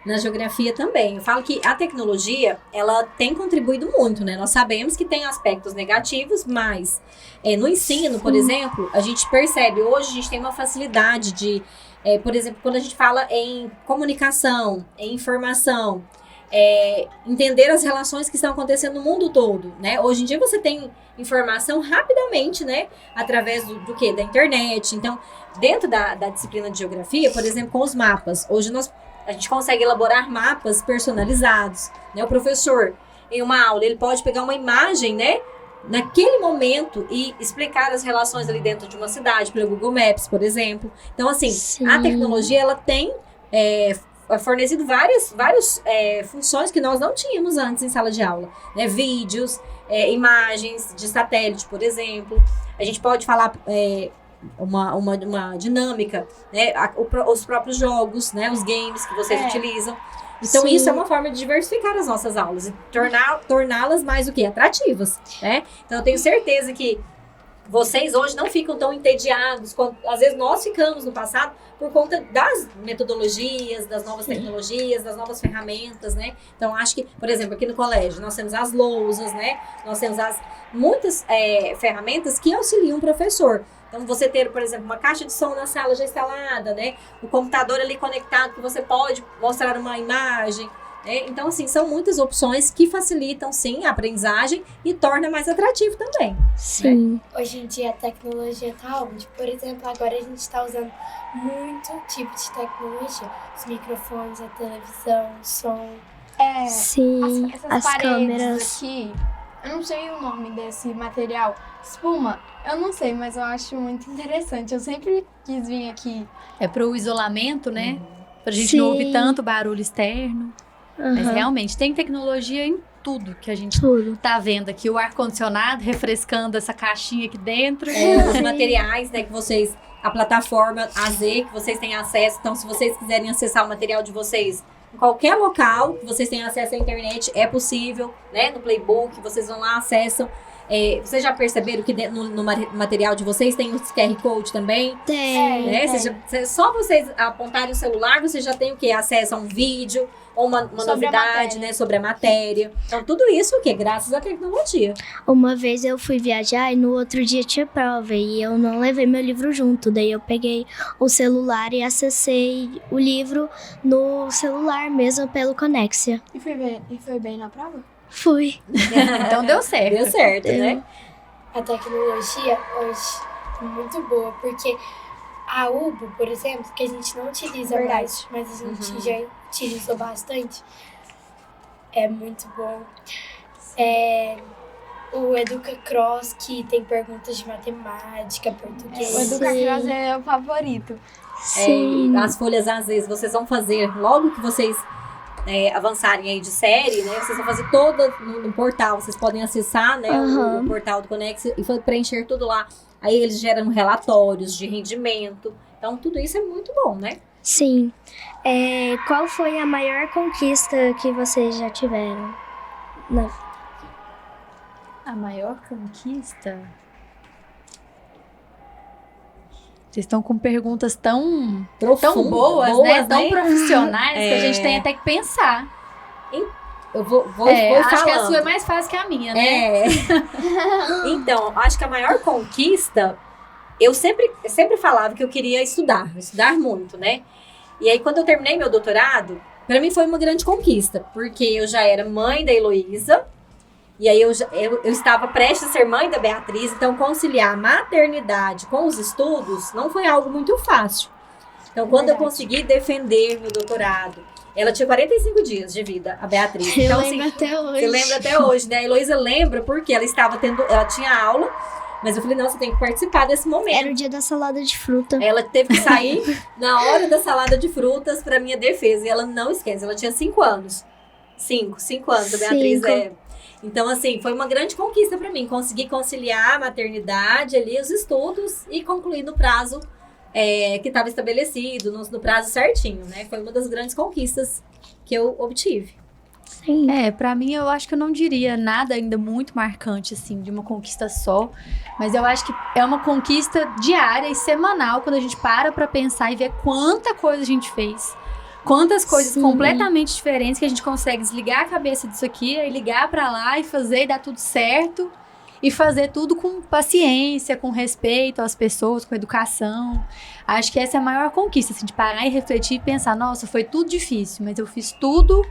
Na geografia também. Eu falo que a tecnologia, ela tem contribuído muito, né? Nós sabemos que tem aspectos negativos, mas no ensino, por exemplo, a gente percebe, hoje a gente tem uma facilidade de, por exemplo, quando a gente fala em comunicação, em informação, entender as relações que estão acontecendo no mundo todo, né? Hoje em dia você tem informação rapidamente, né? Através do quê? Da internet. Então, dentro da disciplina de geografia, por exemplo, com os mapas, hoje a gente consegue elaborar mapas personalizados, né? O professor, em uma aula, ele pode pegar uma imagem, né? Naquele momento e explicar as relações ali dentro de uma cidade, pelo Google Maps, por exemplo. Então, assim, Sim. a tecnologia, ela tem fornecido várias funções que nós não tínhamos antes em sala de aula, né? Vídeos, imagens de satélite, por exemplo. A gente pode falar uma dinâmica, né? Os próprios jogos, né? Os games que vocês utilizam. Então, Sim. isso é uma forma de diversificar as nossas aulas e torná-las mais o quê? Atrativas, né? Então, eu tenho certeza que vocês hoje não ficam tão entediados quanto às vezes nós ficamos no passado por conta das metodologias, das novas tecnologias, das novas ferramentas, né? Então, acho que, por exemplo, aqui no colégio, nós temos as lousas, né? Nós temos muitas ferramentas que auxiliam o professor. Então, você ter, por exemplo, uma caixa de som na sala já instalada, né? O computador ali conectado que você pode mostrar uma imagem, né? Então, assim, são muitas opções que facilitam, sim, a aprendizagem e torna mais atrativo também. Sim. Hoje em dia a tecnologia tá onde? Por exemplo, agora a gente tá usando muito tipo de tecnologia. Os microfones, a televisão, o som. Sim. Essas As paredes câmeras. aqui, eu não sei o nome desse material. Espuma, eu não sei, mas eu acho muito interessante. Eu sempre quis vir aqui. É pro isolamento, né? Pra gente Sim. não ouvir tanto barulho externo. Mas Aham. realmente, tem tecnologia em tudo que a gente Tudo. tá vendo aqui. O ar-condicionado refrescando essa caixinha aqui dentro. Os materiais, né, que vocês, a plataforma AZ, que vocês têm acesso. Então, se vocês quiserem acessar o material de vocês em qualquer local que vocês tenham acesso à internet, é possível, né? No Playbook, vocês vão lá, acessam. Vocês já perceberam que no material de vocês tem os QR Code também? Tem. Né? Só vocês apontarem o celular, vocês já têm o quê? Acesso a um vídeo ou uma Sobre a novidade, matéria. né? Sobre a matéria. Então, tudo isso o quê? Graças à tecnologia. Uma vez eu fui viajar e no outro dia tinha prova e eu não levei meu livro junto. Daí eu peguei o celular e acessei o livro no celular mesmo pelo Conexia. E foi bem na prova? Fui. Então deu certo. Deu certo, né? A tecnologia hoje é muito boa, porque a Ubo, por exemplo, que a gente não utiliza Verdade. mais, mas a gente já utilizou bastante, é muito bom. O Educa Cross, que tem perguntas de matemática, português. O Educacross é o favorito. Sim. As folhas AZ, vocês vão fazer logo que vocês avançarem aí de série, né? Vocês vão fazer todas no portal. Vocês podem acessar, né, o portal do Conex e preencher tudo lá. Aí eles geram relatórios de rendimento. Então, tudo isso é muito bom, né? Sim. Qual foi a maior conquista que vocês já tiveram? A maior conquista? Vocês estão com perguntas tão boas, né? Tão profissionais que a gente tem até que pensar. Eu vou acho que a falando. sua é mais fácil que a minha, né? Então, acho que a maior conquista, eu sempre falava que eu queria estudar muito, né? E aí, quando eu terminei meu doutorado, para mim foi uma grande conquista, porque eu já era mãe da Heloísa, e aí eu estava prestes a ser mãe da Beatriz, então conciliar a maternidade com os estudos não foi algo muito fácil. Então, quando eu consegui defender meu doutorado, ela tinha 45 dias de vida, a Beatriz. Eu Então, lembro até hoje. você lembra até hoje, né? A Heloísa lembra porque ela tinha aula, mas eu falei, não, você tem que participar desse momento. Era o dia da salada de fruta. Ela teve que sair na hora da salada de frutas pra minha defesa. E ela não esquece, ela tinha 5 anos. 5 anos, a Beatriz Então, assim, foi uma grande conquista pra mim. Consegui conciliar a maternidade ali, os estudos e concluir no prazo que estava estabelecido, no prazo certinho, né? Foi uma das grandes conquistas que eu obtive. Sim. Pra mim, eu acho que eu não diria nada ainda muito marcante, assim, de uma conquista só. Mas eu acho que é uma conquista diária e semanal, quando a gente para pra pensar e ver quanta coisa a gente fez. Quantas coisas Sim. completamente diferentes que a gente consegue desligar a cabeça disso aqui e ligar pra lá e fazer e dar tudo certo. E fazer tudo com paciência, com respeito às pessoas, com educação. Acho que essa é a maior conquista, assim, de parar e refletir e pensar, nossa, foi tudo difícil, mas eu fiz tudo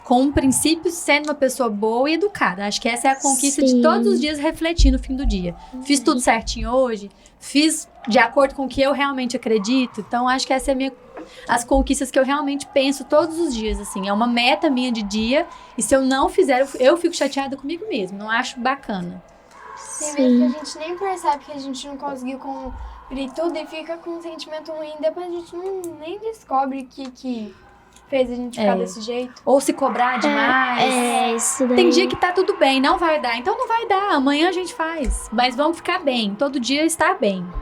com princípios, sendo uma pessoa boa e educada. Acho que essa é a conquista de Sim. todos os dias refletir no fim do dia. Fiz tudo certinho hoje, fiz de acordo com o que eu realmente acredito. Então, acho que essa é as conquistas que eu realmente penso todos os dias, assim. É uma meta minha de dia, e se eu não fizer, eu fico chateada comigo mesmo. Não acho bacana. Tem vezes que a gente nem percebe que a gente não conseguiu cumprir tudo e fica com um sentimento ruim. Depois a gente nem descobre o que fez a gente ficar desse jeito. Ou se cobrar demais. Isso daí. Tem dia que tá tudo bem, não vai dar. Então não vai dar, amanhã a gente faz. Mas vamos ficar bem, todo dia estar bem. O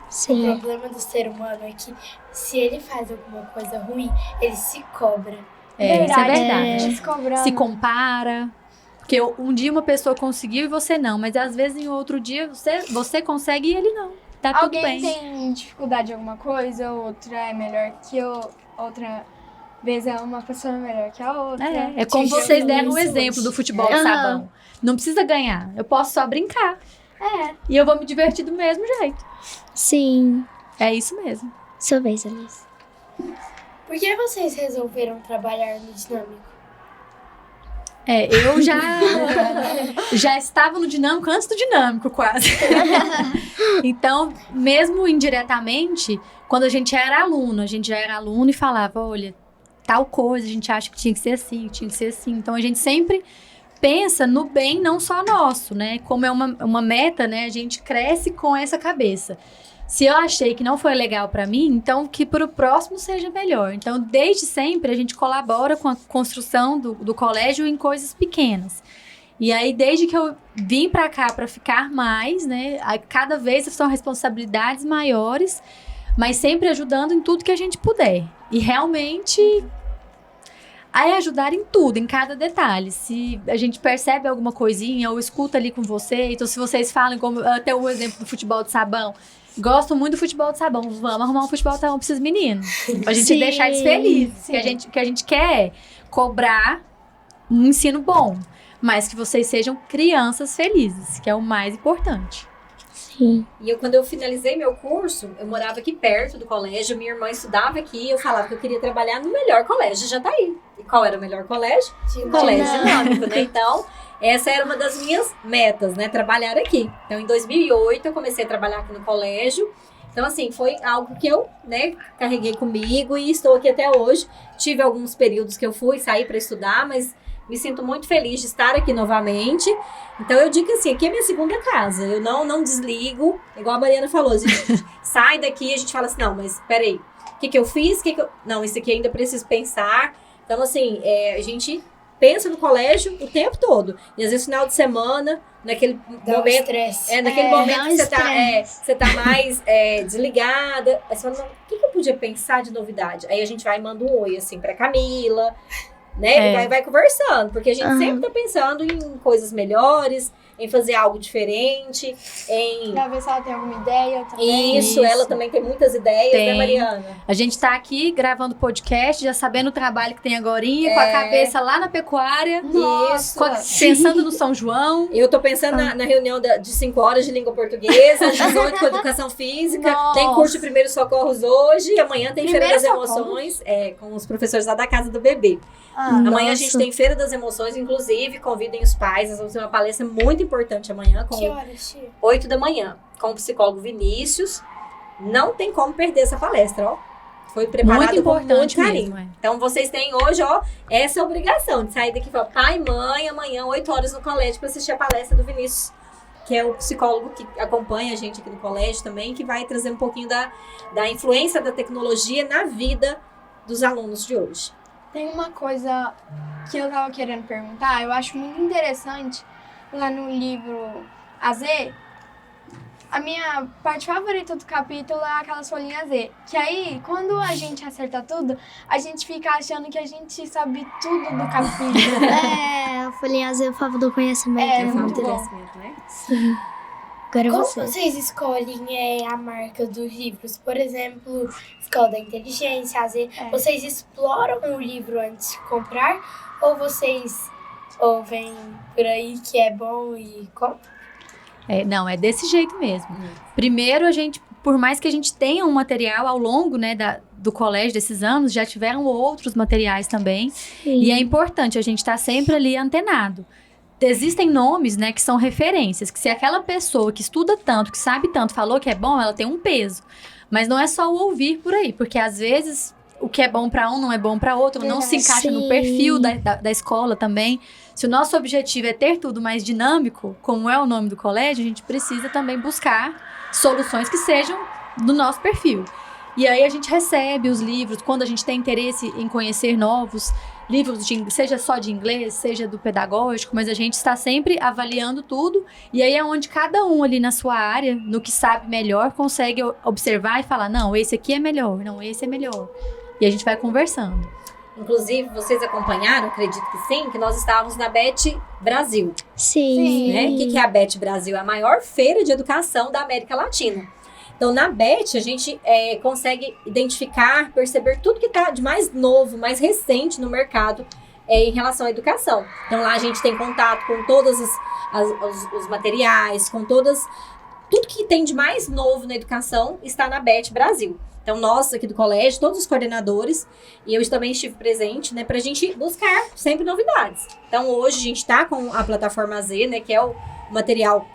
Sim. problema do ser humano é que se ele faz alguma coisa ruim, ele se cobra. Isso é verdade. Se cobrando. Se compara. Porque um dia uma pessoa conseguiu e você não. Mas às vezes em outro dia você consegue e ele não. Tá tudo Alguém bem. tem dificuldade em alguma coisa, outra é melhor que outra vez é uma pessoa melhor que a outra. É como vocês deram o exemplo do futebol de Aham. sabão. Não precisa ganhar. Eu posso só brincar. E eu vou me divertir do mesmo jeito. Sim. É isso mesmo. Sua vez, Alice. Por que vocês resolveram trabalhar no Dinâmico? Eu já estava no Dinâmico antes do Dinâmico, quase. Então, mesmo indiretamente, quando a gente já era aluno e falava, olha, tal coisa, a gente acha que tinha que ser assim, tinha que ser assim. Então, a gente sempre pensa no bem não só nosso, né? Como é uma meta, né? A gente cresce com essa cabeça. Se eu achei que não foi legal pra mim, então que pro próximo seja melhor. Então, desde sempre, a gente colabora com a construção do colégio em coisas pequenas. E aí, desde que eu vim pra cá pra ficar mais, né? Cada vez são responsabilidades maiores, mas sempre ajudando em tudo que a gente puder. E realmente ajudar em tudo, em cada detalhe. Se a gente percebe alguma coisinha ou escuta ali com vocês, ou se vocês falam, como até o exemplo do futebol de sabão, gosto muito do futebol de sabão, vamos arrumar um futebol de sabão para esses meninos, pra gente deixar eles felizes. Que a gente quer cobrar um ensino bom, mas que vocês sejam crianças felizes, que é o mais importante. Sim. E quando eu finalizei meu curso, eu morava aqui perto do colégio, minha irmã estudava aqui, eu falava que eu queria trabalhar no melhor colégio, já tá aí. E qual era o melhor colégio? Colégio Dinâmico, né? Então, essa era uma das minhas metas, né? Trabalhar aqui. Então, em 2008, eu comecei a trabalhar aqui no colégio. Então, assim, foi algo que eu, né, carreguei comigo e estou aqui até hoje. Tive alguns períodos que eu saí para estudar, mas me sinto muito feliz de estar aqui novamente. Então, eu digo assim, aqui é minha segunda casa. Eu não desligo. Igual a Mariana falou, a gente sai daqui e a gente fala assim, não, mas peraí, o que eu fiz? Não, isso aqui ainda preciso pensar. Então, assim, a gente pensa no colégio o tempo todo. E às vezes, final de semana, naquele momento... naquele momento que você tá mais desligada. Aí você fala, não, o que eu podia pensar de novidade? Aí a gente vai e manda um oi, assim, pra Camila, né? E vai conversando. Porque a gente sempre tá pensando em coisas melhores, em fazer algo diferente, Pra ver se ela tem alguma ideia também. Isso, ela também tem muitas ideias, né, Mariana? A gente tá aqui gravando podcast, já sabendo o trabalho que tem agorinha, com a cabeça lá na pecuária. Isso. Pensando no São João. Eu tô pensando na reunião de 5 horas de língua portuguesa, às 18 com educação física. Nossa. Tem curso de primeiros socorros hoje. Amanhã tem Feira das Primeiros Emoções, com os professores lá da Casa do Bebê. Amanhã a gente tem Feira das Emoções, inclusive, convidem os pais. Nós vamos ter uma palestra muito importante amanhã, Que horas, Tia? 8 da manhã, com o psicólogo Vinícius. Não tem como perder essa palestra, ó. Foi preparada Muito com muito importante carinho. mesmo, Então, vocês têm hoje, ó, essa obrigação de sair daqui e falar, pai e mãe, amanhã, 8 horas no colégio, para assistir a palestra do Vinícius, que é o psicólogo que acompanha a gente aqui no colégio também, que vai trazer um pouquinho da influência da tecnologia na vida dos alunos de hoje. Tem uma coisa que eu tava querendo perguntar, eu acho muito interessante, lá no livro AZ, A minha parte favorita do capítulo é aquelas folhinhas Z. Que aí, quando a gente acerta tudo, a gente fica achando que a gente sabe tudo do capítulo. A folhinha azul é o favor do conhecimento. É, É muito bom. conhecimento, né? Sim. Agora Como você. vocês escolhem a marca dos livros? Por exemplo, Escola da Inteligência, AZ. Vocês exploram o livro antes de comprar? Ou vocês ouvem por aí que é bom e compram? Não, é desse jeito mesmo. Primeiro, por mais que a gente tenha um material ao longo, né, do colégio desses anos, já tiveram outros materiais também. Sim. E é importante a gente estar sempre ali antenado. Existem nomes, né, que são referências, que se aquela pessoa que estuda tanto, que sabe tanto, falou que é bom, ela tem um peso. Mas não é só o ouvir por aí, porque às vezes o que é bom para um não é bom para outro, não se encaixa no perfil da escola também. Se o nosso objetivo é ter tudo mais dinâmico, como é o nome do colégio, a gente precisa também buscar soluções que sejam do nosso perfil. E aí a gente recebe os livros, quando a gente tem interesse em conhecer novos livros, seja só de inglês, seja do pedagógico, mas a gente está sempre avaliando tudo. E aí é onde cada um ali na sua área, no que sabe melhor, consegue observar e falar, não, esse aqui é melhor, não, esse é melhor. E a gente vai conversando. Inclusive, vocês acompanharam, acredito que sim, que nós estávamos na BET Brasil. Sim. Né? O que é a BET Brasil? É a maior feira de educação da América Latina. Então, na BET, a gente consegue identificar, perceber tudo que está de mais novo, mais recente no mercado em relação à educação. Então, lá a gente tem contato com todos os materiais, com tudo que tem de mais novo na educação está na BET Brasil. Então, nós aqui do colégio, todos os coordenadores, e eu também estive presente, né, para a gente buscar sempre novidades. Então, hoje a gente está com a plataforma Z, né, que é o material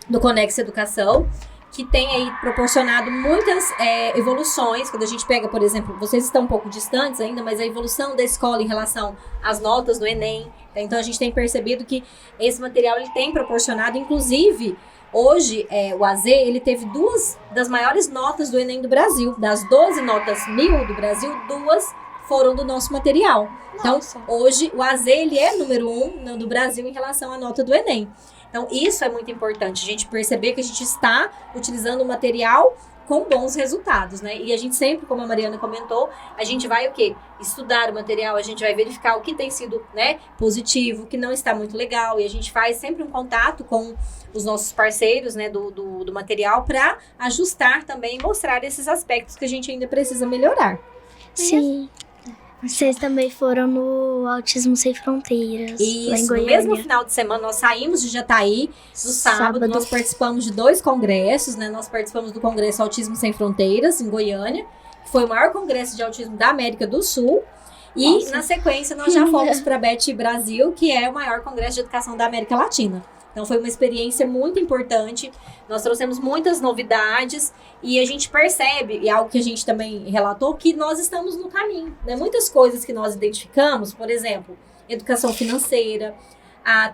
do Conexo Educação, que tem aí proporcionado muitas evoluções. Quando a gente pega, por exemplo, vocês estão um pouco distantes ainda, mas a evolução da escola em relação às notas do Enem. Então, a gente tem percebido que esse material ele tem proporcionado, inclusive, hoje, o AZ, ele teve 2 das maiores notas do Enem do Brasil. Das 12 notas 1000 do Brasil, 2 foram do nosso material. Nossa. Então, hoje, o AZ, ele é número 1 do Brasil em relação à nota do Enem. Então, isso é muito importante, a gente perceber que a gente está utilizando o material com bons resultados, né? E a gente sempre, como a Mariana comentou, a gente vai o quê? Estudar o material, a gente vai verificar o que tem sido, né, positivo, o que não está muito legal, e a gente faz sempre um contato com os nossos parceiros, né, do material para ajustar também e mostrar esses aspectos que a gente ainda precisa melhorar. Sim. Vocês também foram no Autismo Sem Fronteiras, lá em Isso, no Goiânia. mesmo final de semana, nós saímos de Jataí, no sábado, nós participamos de 2 congressos, né? Nós participamos do Congresso Autismo Sem Fronteiras, em Goiânia, que foi o maior congresso de autismo da América do Sul. E, na sequência, nós já fomos para a BET Brasil, que é o maior congresso de educação da América Latina. Então, foi uma experiência muito importante. Nós trouxemos muitas novidades e a gente percebe, e algo que a gente também relatou, que nós estamos no caminho, né? Muitas coisas que nós identificamos, por exemplo, educação financeira,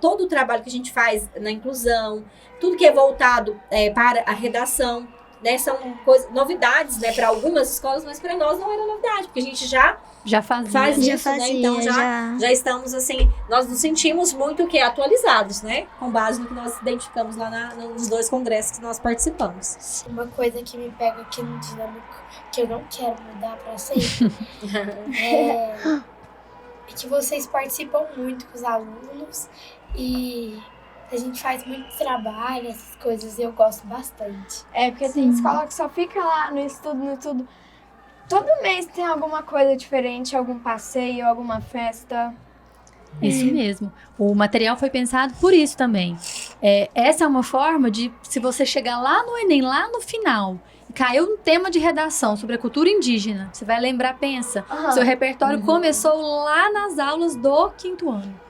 todo o trabalho que a gente faz na inclusão, tudo que é voltado para a redação, né? São novidades, né, para algumas escolas, mas para nós não era novidade, porque a gente já faz isso, né? Então já estamos assim, nós nos sentimos muito atualizados, né? Com base no que nós identificamos lá nos 2 congressos que nós participamos. Uma coisa que me pega aqui no dinâmico, que eu não quero mudar para sempre, é que vocês participam muito com os alunos e a gente faz muito trabalho, essas coisas, e eu gosto bastante. Porque tem escola que só fica lá no estudo. Todo mês tem alguma coisa diferente, algum passeio, alguma festa. Isso mesmo. O material foi pensado por isso também. Essa é uma forma de, se você chegar lá no Enem, lá no final, e caiu um tema de redação sobre a cultura indígena, você vai lembrar, pensa, seu repertório começou lá nas aulas do 5º ano.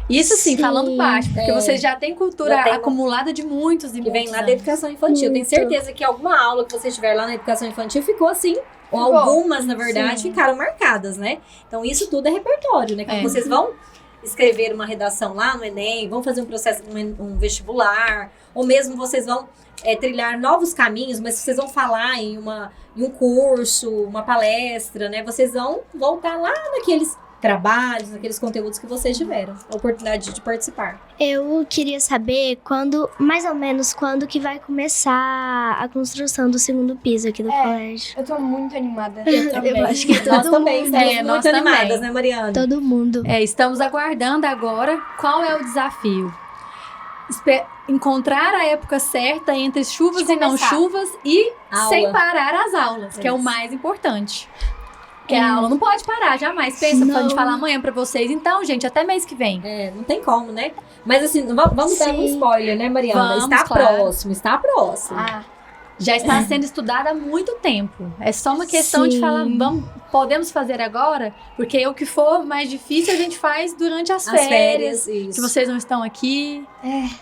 Isso sim, falando baixo, porque vocês já têm cultura acumulada de muitos e muitos que vem lá anos. da educação infantil. Tenho certeza que alguma aula que você tiver lá na educação infantil ficou assim, ou algumas, na verdade, ficaram marcadas, né? Então, isso tudo é repertório, né? Quando vocês vão escrever uma redação lá no Enem, vão fazer um processo, um vestibular, ou mesmo vocês vão trilhar novos caminhos, mas vocês vão falar em um curso, uma palestra, né? Vocês vão voltar lá trabalhos, naqueles conteúdos que vocês tiveram a oportunidade de participar. Eu queria saber mais ou menos quando que vai começar a construção do segundo piso aqui do colégio. Eu tô muito animada. Eu acho que Nós todo também mundo. estamos nós muito animadas, também. né, Mariana? Todo mundo. Estamos aguardando agora qual é o desafio. Encontrar a época certa entre chuvas De e não começar. chuvas e Aula. sem parar as aulas, que é o Isso. mais importante. Porque a aula não pode parar, jamais. Pensa, Não. pode falar amanhã pra vocês. Então, gente, até mês que vem. Não tem como, né? Mas assim, vamos dar um Sim. spoiler, né, Mariana? Vamos, Está claro. próximo, está próximo. Já está sendo estudada há muito tempo. É só uma questão de Sim. falar, podemos fazer agora? Porque o que for mais difícil a gente faz durante as férias. isso. Que vocês não estão aqui,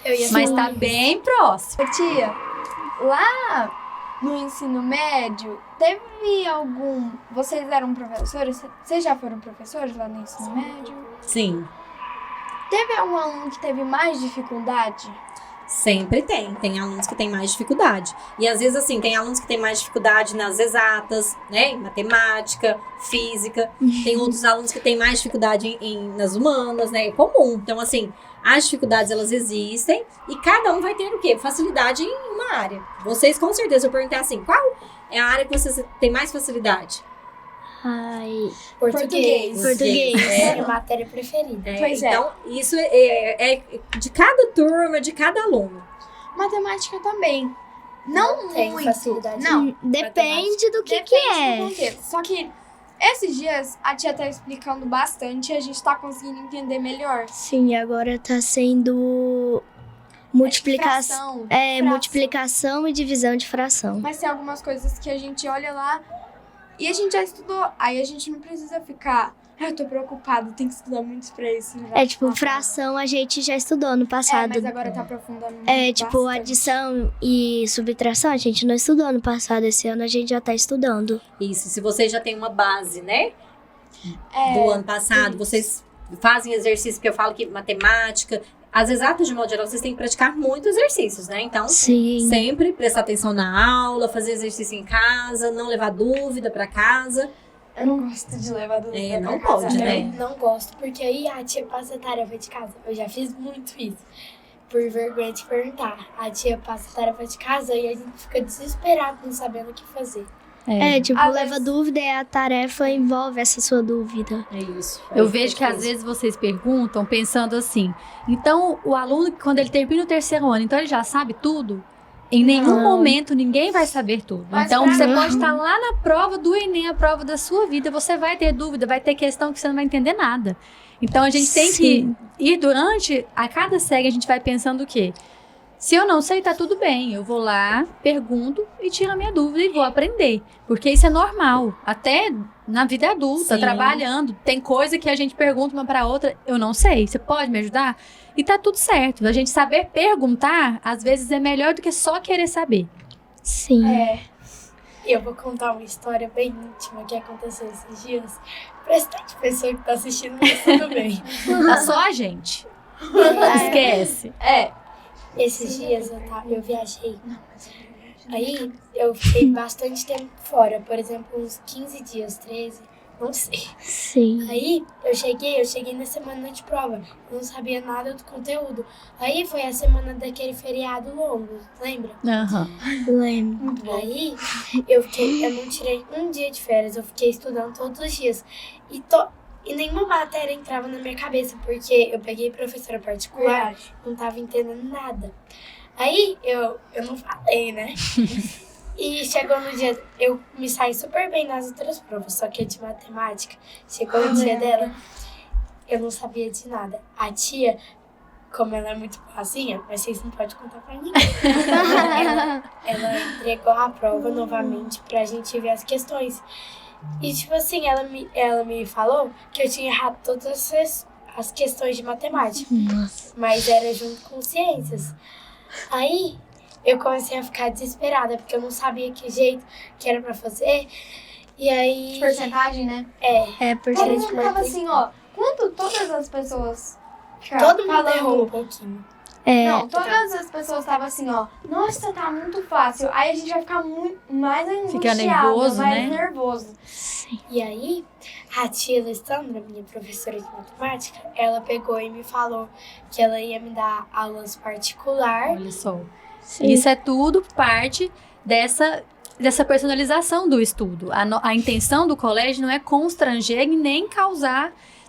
Eu ia mas falar tá isso. bem próximo. Tia, lá no ensino médio, teve algum... Vocês eram professores? Vocês já foram professores lá no ensino médio? Sim, Teve algum aluno que teve mais dificuldade? sempre tem. Tem alunos que têm mais dificuldade. E às vezes, assim, tem alunos que têm mais dificuldade nas exatas, né? Em matemática, física. Tem outros alunos que têm mais dificuldade nas humanas, né? É comum. Então, assim, as dificuldades, elas existem. E cada um vai ter o quê? Facilidade em uma área. Vocês, com certeza, eu perguntar assim, qual é a área que vocês têm mais facilidade? Ai, Português. Português. É minha matéria preferida. Pois é. Então, isso é de cada turma, de cada aluno. Matemática também. Não Tem muito. facilidade. Não, depende do que depende é. do contexto. Só que esses dias a tia tá explicando bastante e a gente tá conseguindo entender melhor. Sim, agora tá sendo multiplicação. Fração. Multiplicação e divisão de fração. Mas tem algumas coisas que a gente olha lá e a gente já estudou. Aí a gente não precisa ficar... eu tô preocupado, tem que estudar muito pra isso. não vai É tipo, ficar fração a gente já estudou no passado. mas agora tá aprofundando muito. É, tipo, bastante. adição e subtração a gente não estudou no passado. Esse ano a gente já tá estudando. Isso, se vocês já têm uma base, né? É, Do ano passado, vocês fazem exercício, porque eu falo que matemática, as exatas de modo geral, vocês têm que praticar muito exercícios, né? Então, Sim. sempre prestar atenção na aula, fazer exercício em casa, não levar dúvida pra casa. eu não gosto de levar dúvida Não pra casa. pode, né? Eu não gosto, porque aí a tia passa a tarefa de casa. Eu já fiz muito isso. Por vergonha de perguntar. A tia passa a tarefa de casa e a gente fica desesperado, não sabendo o que fazer. É, tipo, Às leva vezes- dúvida e a tarefa envolve essa sua dúvida. É isso. Eu vejo que às vezes vocês perguntam pensando assim, então o aluno, quando ele termina o terceiro ano, então ele já sabe tudo? Em nenhum Não. momento ninguém vai saber tudo. Mas Então pra você mim- pode estar lá na prova do Enem, a prova da sua vida, você vai ter dúvida, vai ter questão que você não vai entender nada. Então a gente tem Sim. que ir durante, a cada série a gente vai pensando o quê? Se eu não sei, tá tudo bem. Eu vou lá, pergunto e tiro a minha dúvida e vou aprender. Porque isso é normal. Até na vida adulta, Sim. trabalhando. Tem coisa que a gente pergunta uma pra outra. Eu não sei. Você pode me ajudar? E tá tudo certo. A gente saber perguntar, às vezes, é melhor do que só querer saber. Sim. E eu vou contar uma história bem íntima que aconteceu esses dias. Pra esse tanto de pessoa que tá assistindo, mas tudo bem. Tá só a gente. Esquece. Esses dias eu viajei. Aí eu fiquei bastante tempo fora. Por exemplo, uns 15 dias, 13, não sei. Sim. Aí eu cheguei na semana de prova. Eu não sabia nada do conteúdo. Aí foi a semana daquele feriado longo, lembra? Aham. Lembro. Aí eu não tirei um dia de férias, eu fiquei estudando todos os dias. E nenhuma matéria entrava na minha cabeça, porque eu peguei professora particular, não tava entendendo nada. Aí eu não falei, né? E chegou no dia, eu me saí super bem nas outras provas, só que a de matemática, chegou o dia dela, eu não sabia de nada. A tia, como ela é muito boazinha, mas vocês não podem contar pra ninguém. ela entregou a prova novamente pra gente ver as questões. E tipo assim, ela me falou que eu tinha errado todas as questões de matemática, Nossa. mas era junto com ciências. Aí eu comecei a ficar desesperada, porque eu não sabia que jeito que era pra fazer. E aí... Porcentagem, né? É, porque Todo Era mundo de tava porcentagem. assim, ó. Quanto todas as pessoas ficavam Todo mundo falando errou um pouquinho. Não, todas as pessoas estavam assim, ó, nossa, tá muito fácil. Aí a gente vai ficar mais angustiado, Fica nervoso, mais né? nervoso. E aí, a tia Alessandra, minha professora de matemática, ela pegou e me falou que ela ia me dar aulas particular. Olha só. Isso é tudo parte dessa personalização do estudo. A intenção do colégio não é constranger e nem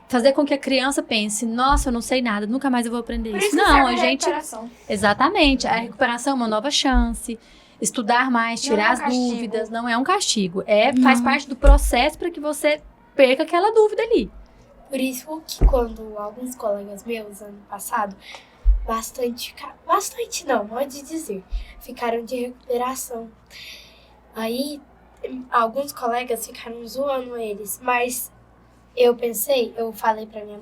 fazer com que a criança pense, nossa, eu não sei nada, nunca mais eu vou aprender Por isso. isso que Não, serve a a gente... recuperação. Exatamente. A recuperação é uma nova chance. Estudar mais, Não é tirar um as castigo. dúvidas, não é um castigo. Faz parte do processo para que você perca aquela dúvida ali. Por isso que quando alguns colegas meus, ano passado, bastante não, pode dizer, ficaram de recuperação. Aí, alguns colegas ficaram zoando eles, mas eu falei pra minha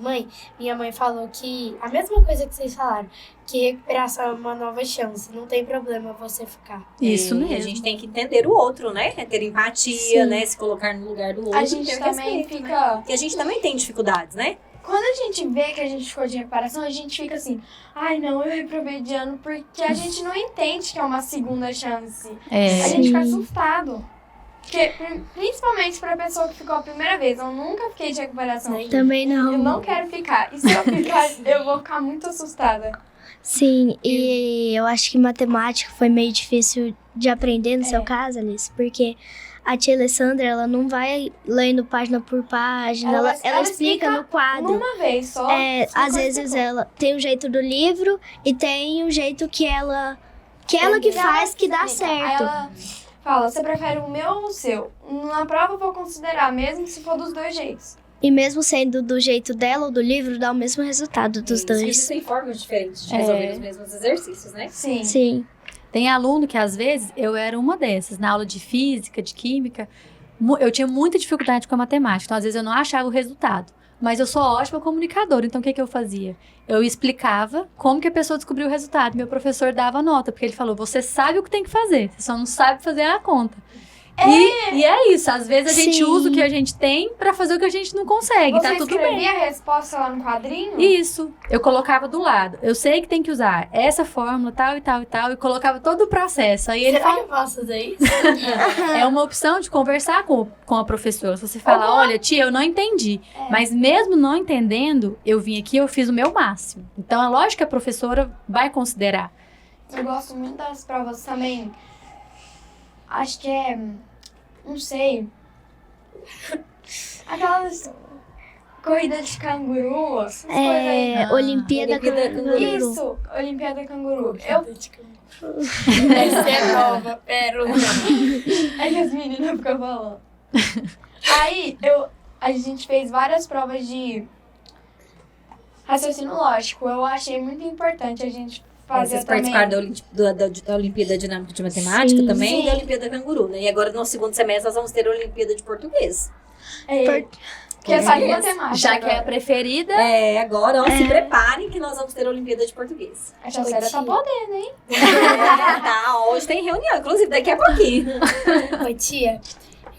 mãe falou que a mesma coisa que vocês falaram, que recuperação é uma nova chance, não tem problema você ficar. Isso E mesmo. a gente tem que entender o outro, né? É ter empatia, né? Se colocar no lugar do outro. A gente ter também respeito, né? fica... Porque a gente também tem dificuldades, né? Quando a gente vê que a gente ficou de recuperação, a gente fica assim, ai não, eu reprovei de ano, porque a gente não entende que é uma segunda chance. A gente fica assustado. Porque, principalmente pra pessoa que ficou a primeira vez, eu nunca fiquei de recuperação. Também Eu não. não quero ficar. E se eu ficar, eu vou ficar muito assustada. Sim, e eu acho que matemática foi meio difícil de aprender no seu caso, Alice, porque a tia Alessandra, ela não vai lendo página por página, ela explica no quadro. Numa vez só. Às vezes ela tem o jeito do livro e tem o jeito que ela faz que dá Aí certo. ela fala, você prefere o meu ou o seu? Na prova eu vou considerar, mesmo se for dos dois jeitos. E mesmo sendo do jeito dela ou do livro, dá o mesmo resultado dos Isso, dois. existem formas diferentes de resolver os mesmos exercícios, né? Sim. Sim. Tem aluno que, às vezes, eu era uma dessas. Na aula de física, de química, eu tinha muita dificuldade com a matemática. Então, às vezes, eu não achava o resultado. Mas eu sou ótima comunicadora. Então, o que eu fazia? Eu explicava como que a pessoa descobriu o resultado. Meu professor dava nota, porque ele falou, você sabe o que tem que fazer, você só não sabe fazer a conta. E é isso. Às vezes, a gente Sim. usa o que a gente tem pra fazer o que a gente não consegue. Você Tá tudo escrevia bem. a resposta lá no quadrinho? Isso, eu colocava do lado. Eu sei que tem que usar essa fórmula, tal e tal e tal, e colocava todo o processo. Aí ele Será que eu posso fazer isso? é uma opção de conversar com a professora. Se você fala, olha, tia, eu não entendi. Mas mesmo não entendendo, eu vim aqui, eu fiz o meu máximo. Então é lógico que a professora vai considerar. Eu gosto muito das provas também. Acho que é... Não sei. Aquelas corridas de canguru, essas coisas aí. Olimpíada Canguru. Isso, Olimpíada Canguru. Essa é nova, pérola. É que as meninas ficam falando. Aí, a gente fez várias provas de raciocínio lógico. Eu achei muito importante a gente fazer Vocês também. participaram da Olimpíada Dinâmica de Matemática Sim. também Sim. e da Olimpíada Canguru, né? E agora, no segundo semestre, nós vamos ter a Olimpíada de Português. Que é só de Português. matemática. Já que é a agora. preferida, Agora, ó, se preparem que nós vamos ter a Olimpíada de Português. A Chacera tá podendo, hein? Tá, hoje tem reunião, inclusive daqui a pouquinho. Oi, tia,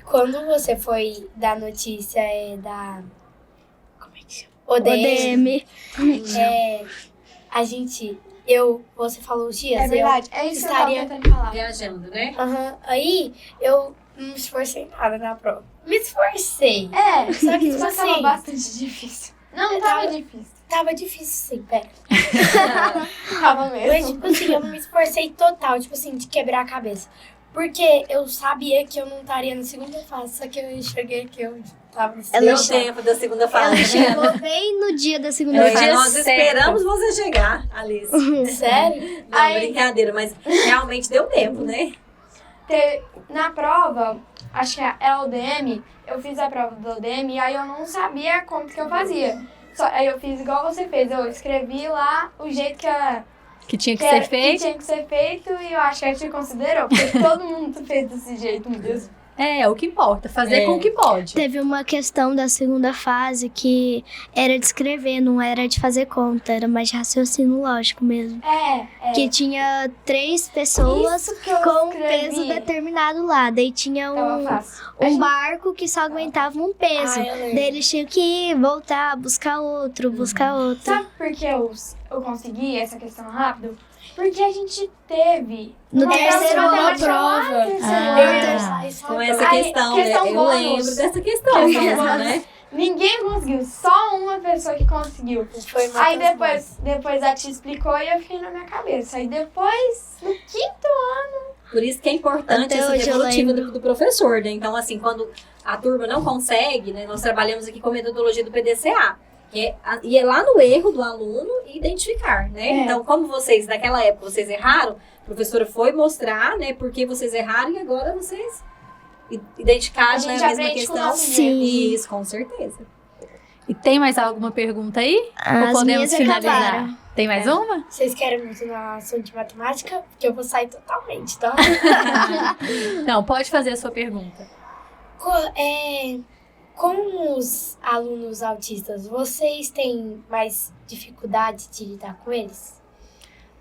quando você foi dar notícia como é que chama? ODM. A gente, você falou os dias, É verdade. É isso que eu estaria- tava tentando falar. Viajando, né? Aí eu não me esforcei nada na prova. Me esforcei. Só que tipo tava assim, bastante difícil. Não, Eu tava tava- difícil. Tava difícil, sim, pera. Tava Mas, mesmo. tipo assim, eu não me esforcei total, tipo assim, de quebrar a cabeça. Porque eu sabia que eu não estaria na segunda fase, só que eu cheguei que eu tava no Ela Deu che- tempo da segunda Ela fase, né? chegou bem no dia da segunda No fase. dia Nós certo. esperamos você chegar, Alice. Sério? Não, Aí- brincadeira, mas realmente deu tempo, né? Na prova, acho que é a ODM, eu fiz a prova do ODM e aí eu não sabia como que eu fazia. Aí eu fiz igual você fez, eu escrevi lá o jeito que tinha que que ser feito. tinha que ser feito e eu acho que a gente considerou, porque todo mundo fez desse jeito mesmo. É o que importa, fazer com o que pode. Teve uma questão da segunda fase que era de escrever, não era de fazer conta, era mais de raciocínio lógico mesmo. Que tinha 3 pessoas Isso que eu com um escrevi. peso determinado lá. Daí tinha Tava fácil. um barco que só aguentava um peso. Ah, eu lembro. Daí eles tinham que ir, voltar, buscar outro. Sabe por que eu consegui essa questão rápido? Porque a gente teve No uma terceiro prova de ano, matemática lá no prova. terceiro Ah. ano. Eu ia usar isso Com agora. essa Aí, questão, questão né? Eu bônus. lembro dessa questão Questão mesmo, bônus. né? Ninguém conseguiu, só uma pessoa que conseguiu. Foi uma Aí das depois a tia explicou e eu fiquei na minha cabeça. Aí depois, no quinto Por isso que é importante Até essa hoje eu devolutiva lembro. do professor, né? Então, assim, quando a turma não consegue, né? Nós trabalhamos aqui com a metodologia do PDCA, que é ir lá no erro do aluno e identificar, né? É. Então, como vocês, naquela época, vocês erraram, a professora foi mostrar, né? Por que vocês erraram e agora vocês identificaram, a gente né? A mesma aprende com o questão. nosso Sim. Isso, com certeza. E tem mais alguma pergunta aí? Ou As podemos minhas finalizar? acabaram. Tem mais uma? Vocês querem muito no assunto de matemática? Porque eu vou sair totalmente, tá? Não, pode fazer a sua pergunta. Com os alunos autistas, vocês têm mais dificuldade de lidar com eles?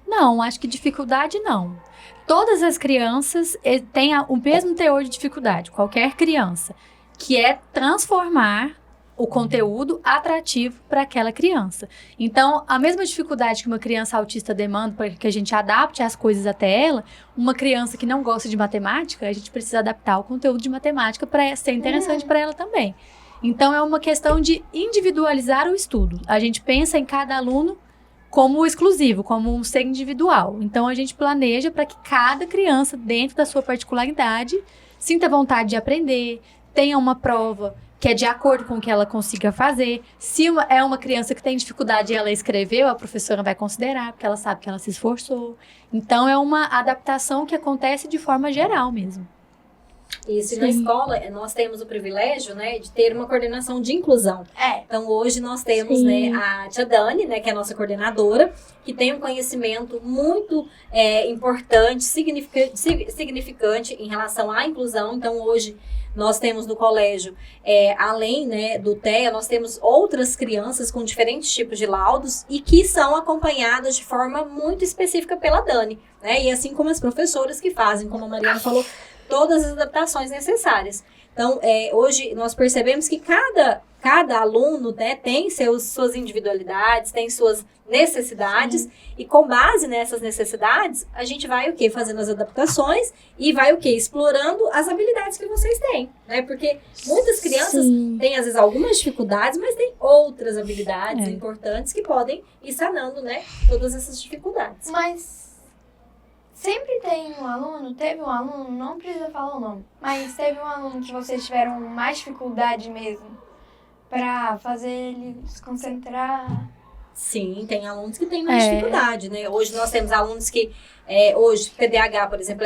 Não, acho que dificuldade não. Todas as crianças têm o mesmo teor de dificuldade, qualquer criança, que é transformar o conteúdo atrativo para aquela criança. Então, a mesma dificuldade que uma criança autista demanda para que a gente adapte as coisas até ela, uma criança que não gosta de matemática, a gente precisa adaptar o conteúdo de matemática para ser interessante para ela também. Então, é uma questão de individualizar o estudo. A gente pensa em cada aluno como exclusivo, como um ser individual. Então, a gente planeja para que cada criança, dentro da sua particularidade, sinta vontade de aprender, tenha uma prova que é de acordo com o que ela consiga fazer. Se é uma criança que tem dificuldade e ela escreveu, a professora vai considerar, porque ela sabe que ela se esforçou. Então, é uma adaptação que acontece de forma geral mesmo. Isso, e na escola, nós temos o privilégio, né, de ter uma coordenação de inclusão. Então, Então, hoje nós temos, Sim. né, a tia Dani, né, que é a nossa coordenadora, que tem um conhecimento muito importante, significante em relação à inclusão. Então, hoje, nós temos no colégio, além, né, do TEA, nós temos outras crianças com diferentes tipos de laudos e que são acompanhadas de forma muito específica pela Dani, né? E assim como as professoras que fazem, como a Mariana falou, todas as adaptações necessárias. Então, hoje nós percebemos que cada aluno, né, tem suas individualidades, tem suas necessidades, e com base nessas necessidades, a gente vai o quê? Fazendo as adaptações e vai o quê? Explorando as habilidades que vocês têm, né? Porque muitas crianças Sim. têm, às vezes, algumas dificuldades, mas têm outras habilidades importantes que podem ir sanando, né, todas essas dificuldades. mas sempre teve um aluno, não precisa falar o nome, mas teve um aluno que vocês tiveram mais dificuldade mesmo pra fazer ele se concentrar. Sim, tem alunos que têm mais É. dificuldade, né? Hoje nós temos alunos que, hoje, TDAH, por exemplo,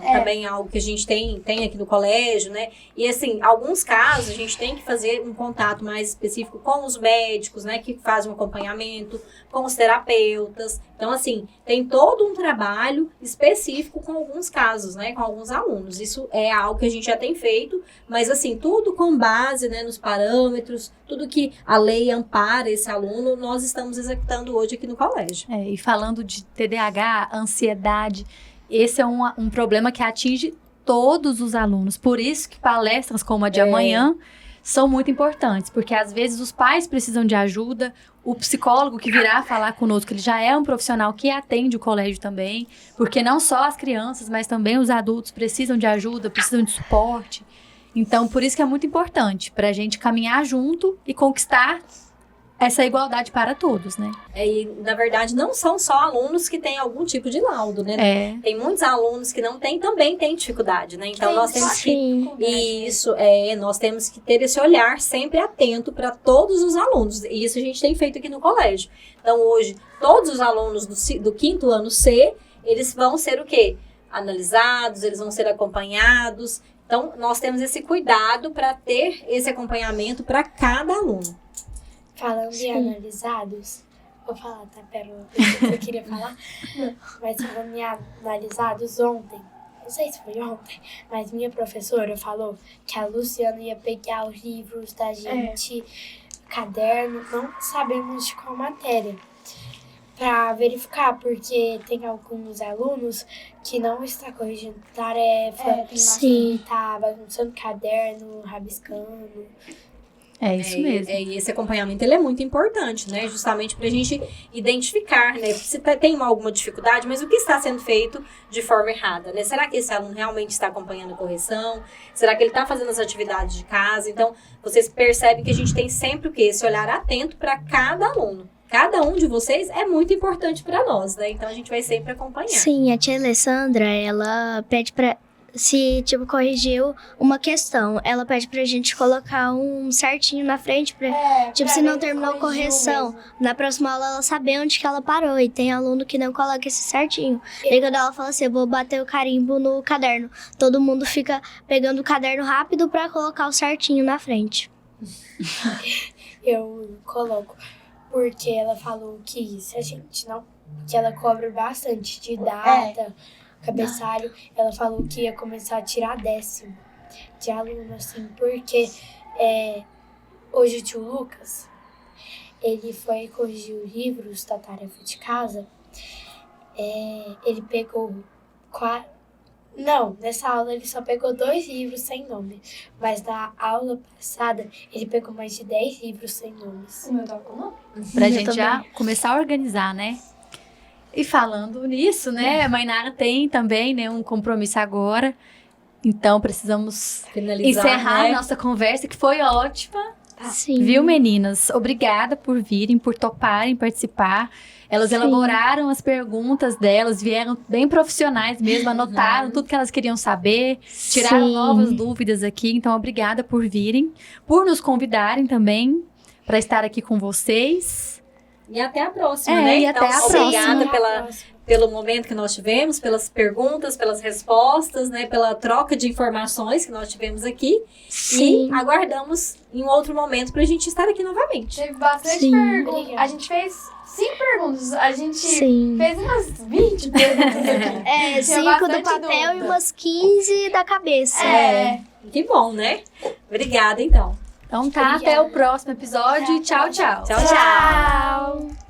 também algo que a gente tem aqui no colégio, né? E, assim, alguns casos a gente tem que fazer um contato mais específico com os médicos, né? Que fazem um acompanhamento, com os terapeutas. Então, assim, tem todo um trabalho específico com alguns casos, né? Com alguns alunos. Isso é algo que a gente já tem feito, mas, assim, tudo com base, né, nos parâmetros, tudo que a lei ampara esse aluno, nós estamos executando hoje aqui no colégio. E falando de TDAH, ansiedade, esse é um problema que atinge todos os alunos. Por isso que palestras como a de amanhã são muito importantes, porque às vezes os pais precisam de ajuda, o psicólogo que virá falar conosco, ele já é um profissional que atende o colégio também, porque não só as crianças, mas também os adultos precisam de ajuda, precisam de suporte. Então, por isso que é muito importante, para a gente caminhar junto e conquistar essa igualdade para todos, né? E, na verdade, não são só alunos que têm algum tipo de laudo, né? Tem muitos alunos que não têm, também têm dificuldade, né? Então, nós temos que... Sim. Isso, nós temos que ter esse olhar sempre atento para todos os alunos. E isso a gente tem feito aqui no colégio. Então, hoje, todos os alunos do quinto ano C, eles vão ser o quê? Analisados, eles vão ser acompanhados. Então, nós temos esse cuidado para ter esse acompanhamento para cada aluno. Falando em analisados, vou falar, tá? Pera, eu queria falar. Mas falando em analisados, ontem, não sei se foi ontem, mas minha professora falou que a Luciana ia pegar os livros da gente, caderno, não sabemos de qual matéria, para verificar, porque tem alguns alunos que não estão corrigindo tarefa, Sim. tá bagunçando caderno, rabiscando. É isso mesmo. E esse acompanhamento ele é muito importante, né? Justamente para a gente identificar, né? Se tem alguma dificuldade, mas o que está sendo feito de forma errada, né? Será que esse aluno realmente está acompanhando a correção? Será que ele está fazendo as atividades de casa? Então, vocês percebem que a gente tem sempre o quê? Esse olhar atento para cada aluno. Cada um de vocês é muito importante para nós, né? Então, a gente vai sempre acompanhar. Sim, a tia Alessandra, ela pede pra... Se, tipo, corrigiu uma questão, ela pede pra gente colocar um certinho na frente tipo, se não terminou a correção, na próxima aula ela saber onde que ela parou. E tem aluno que não coloca esse certinho. E quando ela fala assim, eu vou bater o carimbo no caderno, todo mundo fica pegando o caderno rápido pra colocar o certinho na frente. Eu coloco, porque ela falou que se a gente não... Que ela cobra bastante de data, cabeçalho. Ela falou que ia começar a tirar 10º de aluno, assim, porque hoje o tio Lucas, ele foi corrigir os livros da tarefa de casa. Ele pegou nessa aula ele só pegou 2 livros sem nome. Mas na aula passada, ele pegou mais de 10 livros sem nomes. O meu tá com nome? Pra gente já começar a organizar, né? E falando nisso, né? A Mainara tem também, né, um compromisso agora. Então, precisamos Finalizar, encerrar né? a nossa conversa, que foi ótima. Sim. Viu, meninas? Obrigada por virem, por toparem participar. Elas elaboraram as perguntas delas, vieram bem profissionais mesmo, anotaram tudo que elas queriam saber, tiraram novas dúvidas aqui. Então, obrigada por virem, por nos convidarem também para estar aqui com vocês. E até a próxima, né? E Então, até a obrigada próxima. pelo momento que nós tivemos, pelas perguntas, pelas respostas, né? Pela troca de informações que nós tivemos aqui. Sim. E aguardamos em um outro momento pra gente estar aqui novamente. Teve bastante Sim. perguntas. Obrigada. A gente fez 5 perguntas. A gente Sim. fez umas 20 perguntas aqui. Tinha 5 do bastante papel dúvida. e umas 15 da cabeça. Que bom, né? Obrigada, então. Então tá, até o próximo episódio. Tchau, tchau. Tchau, tchau. Tchau.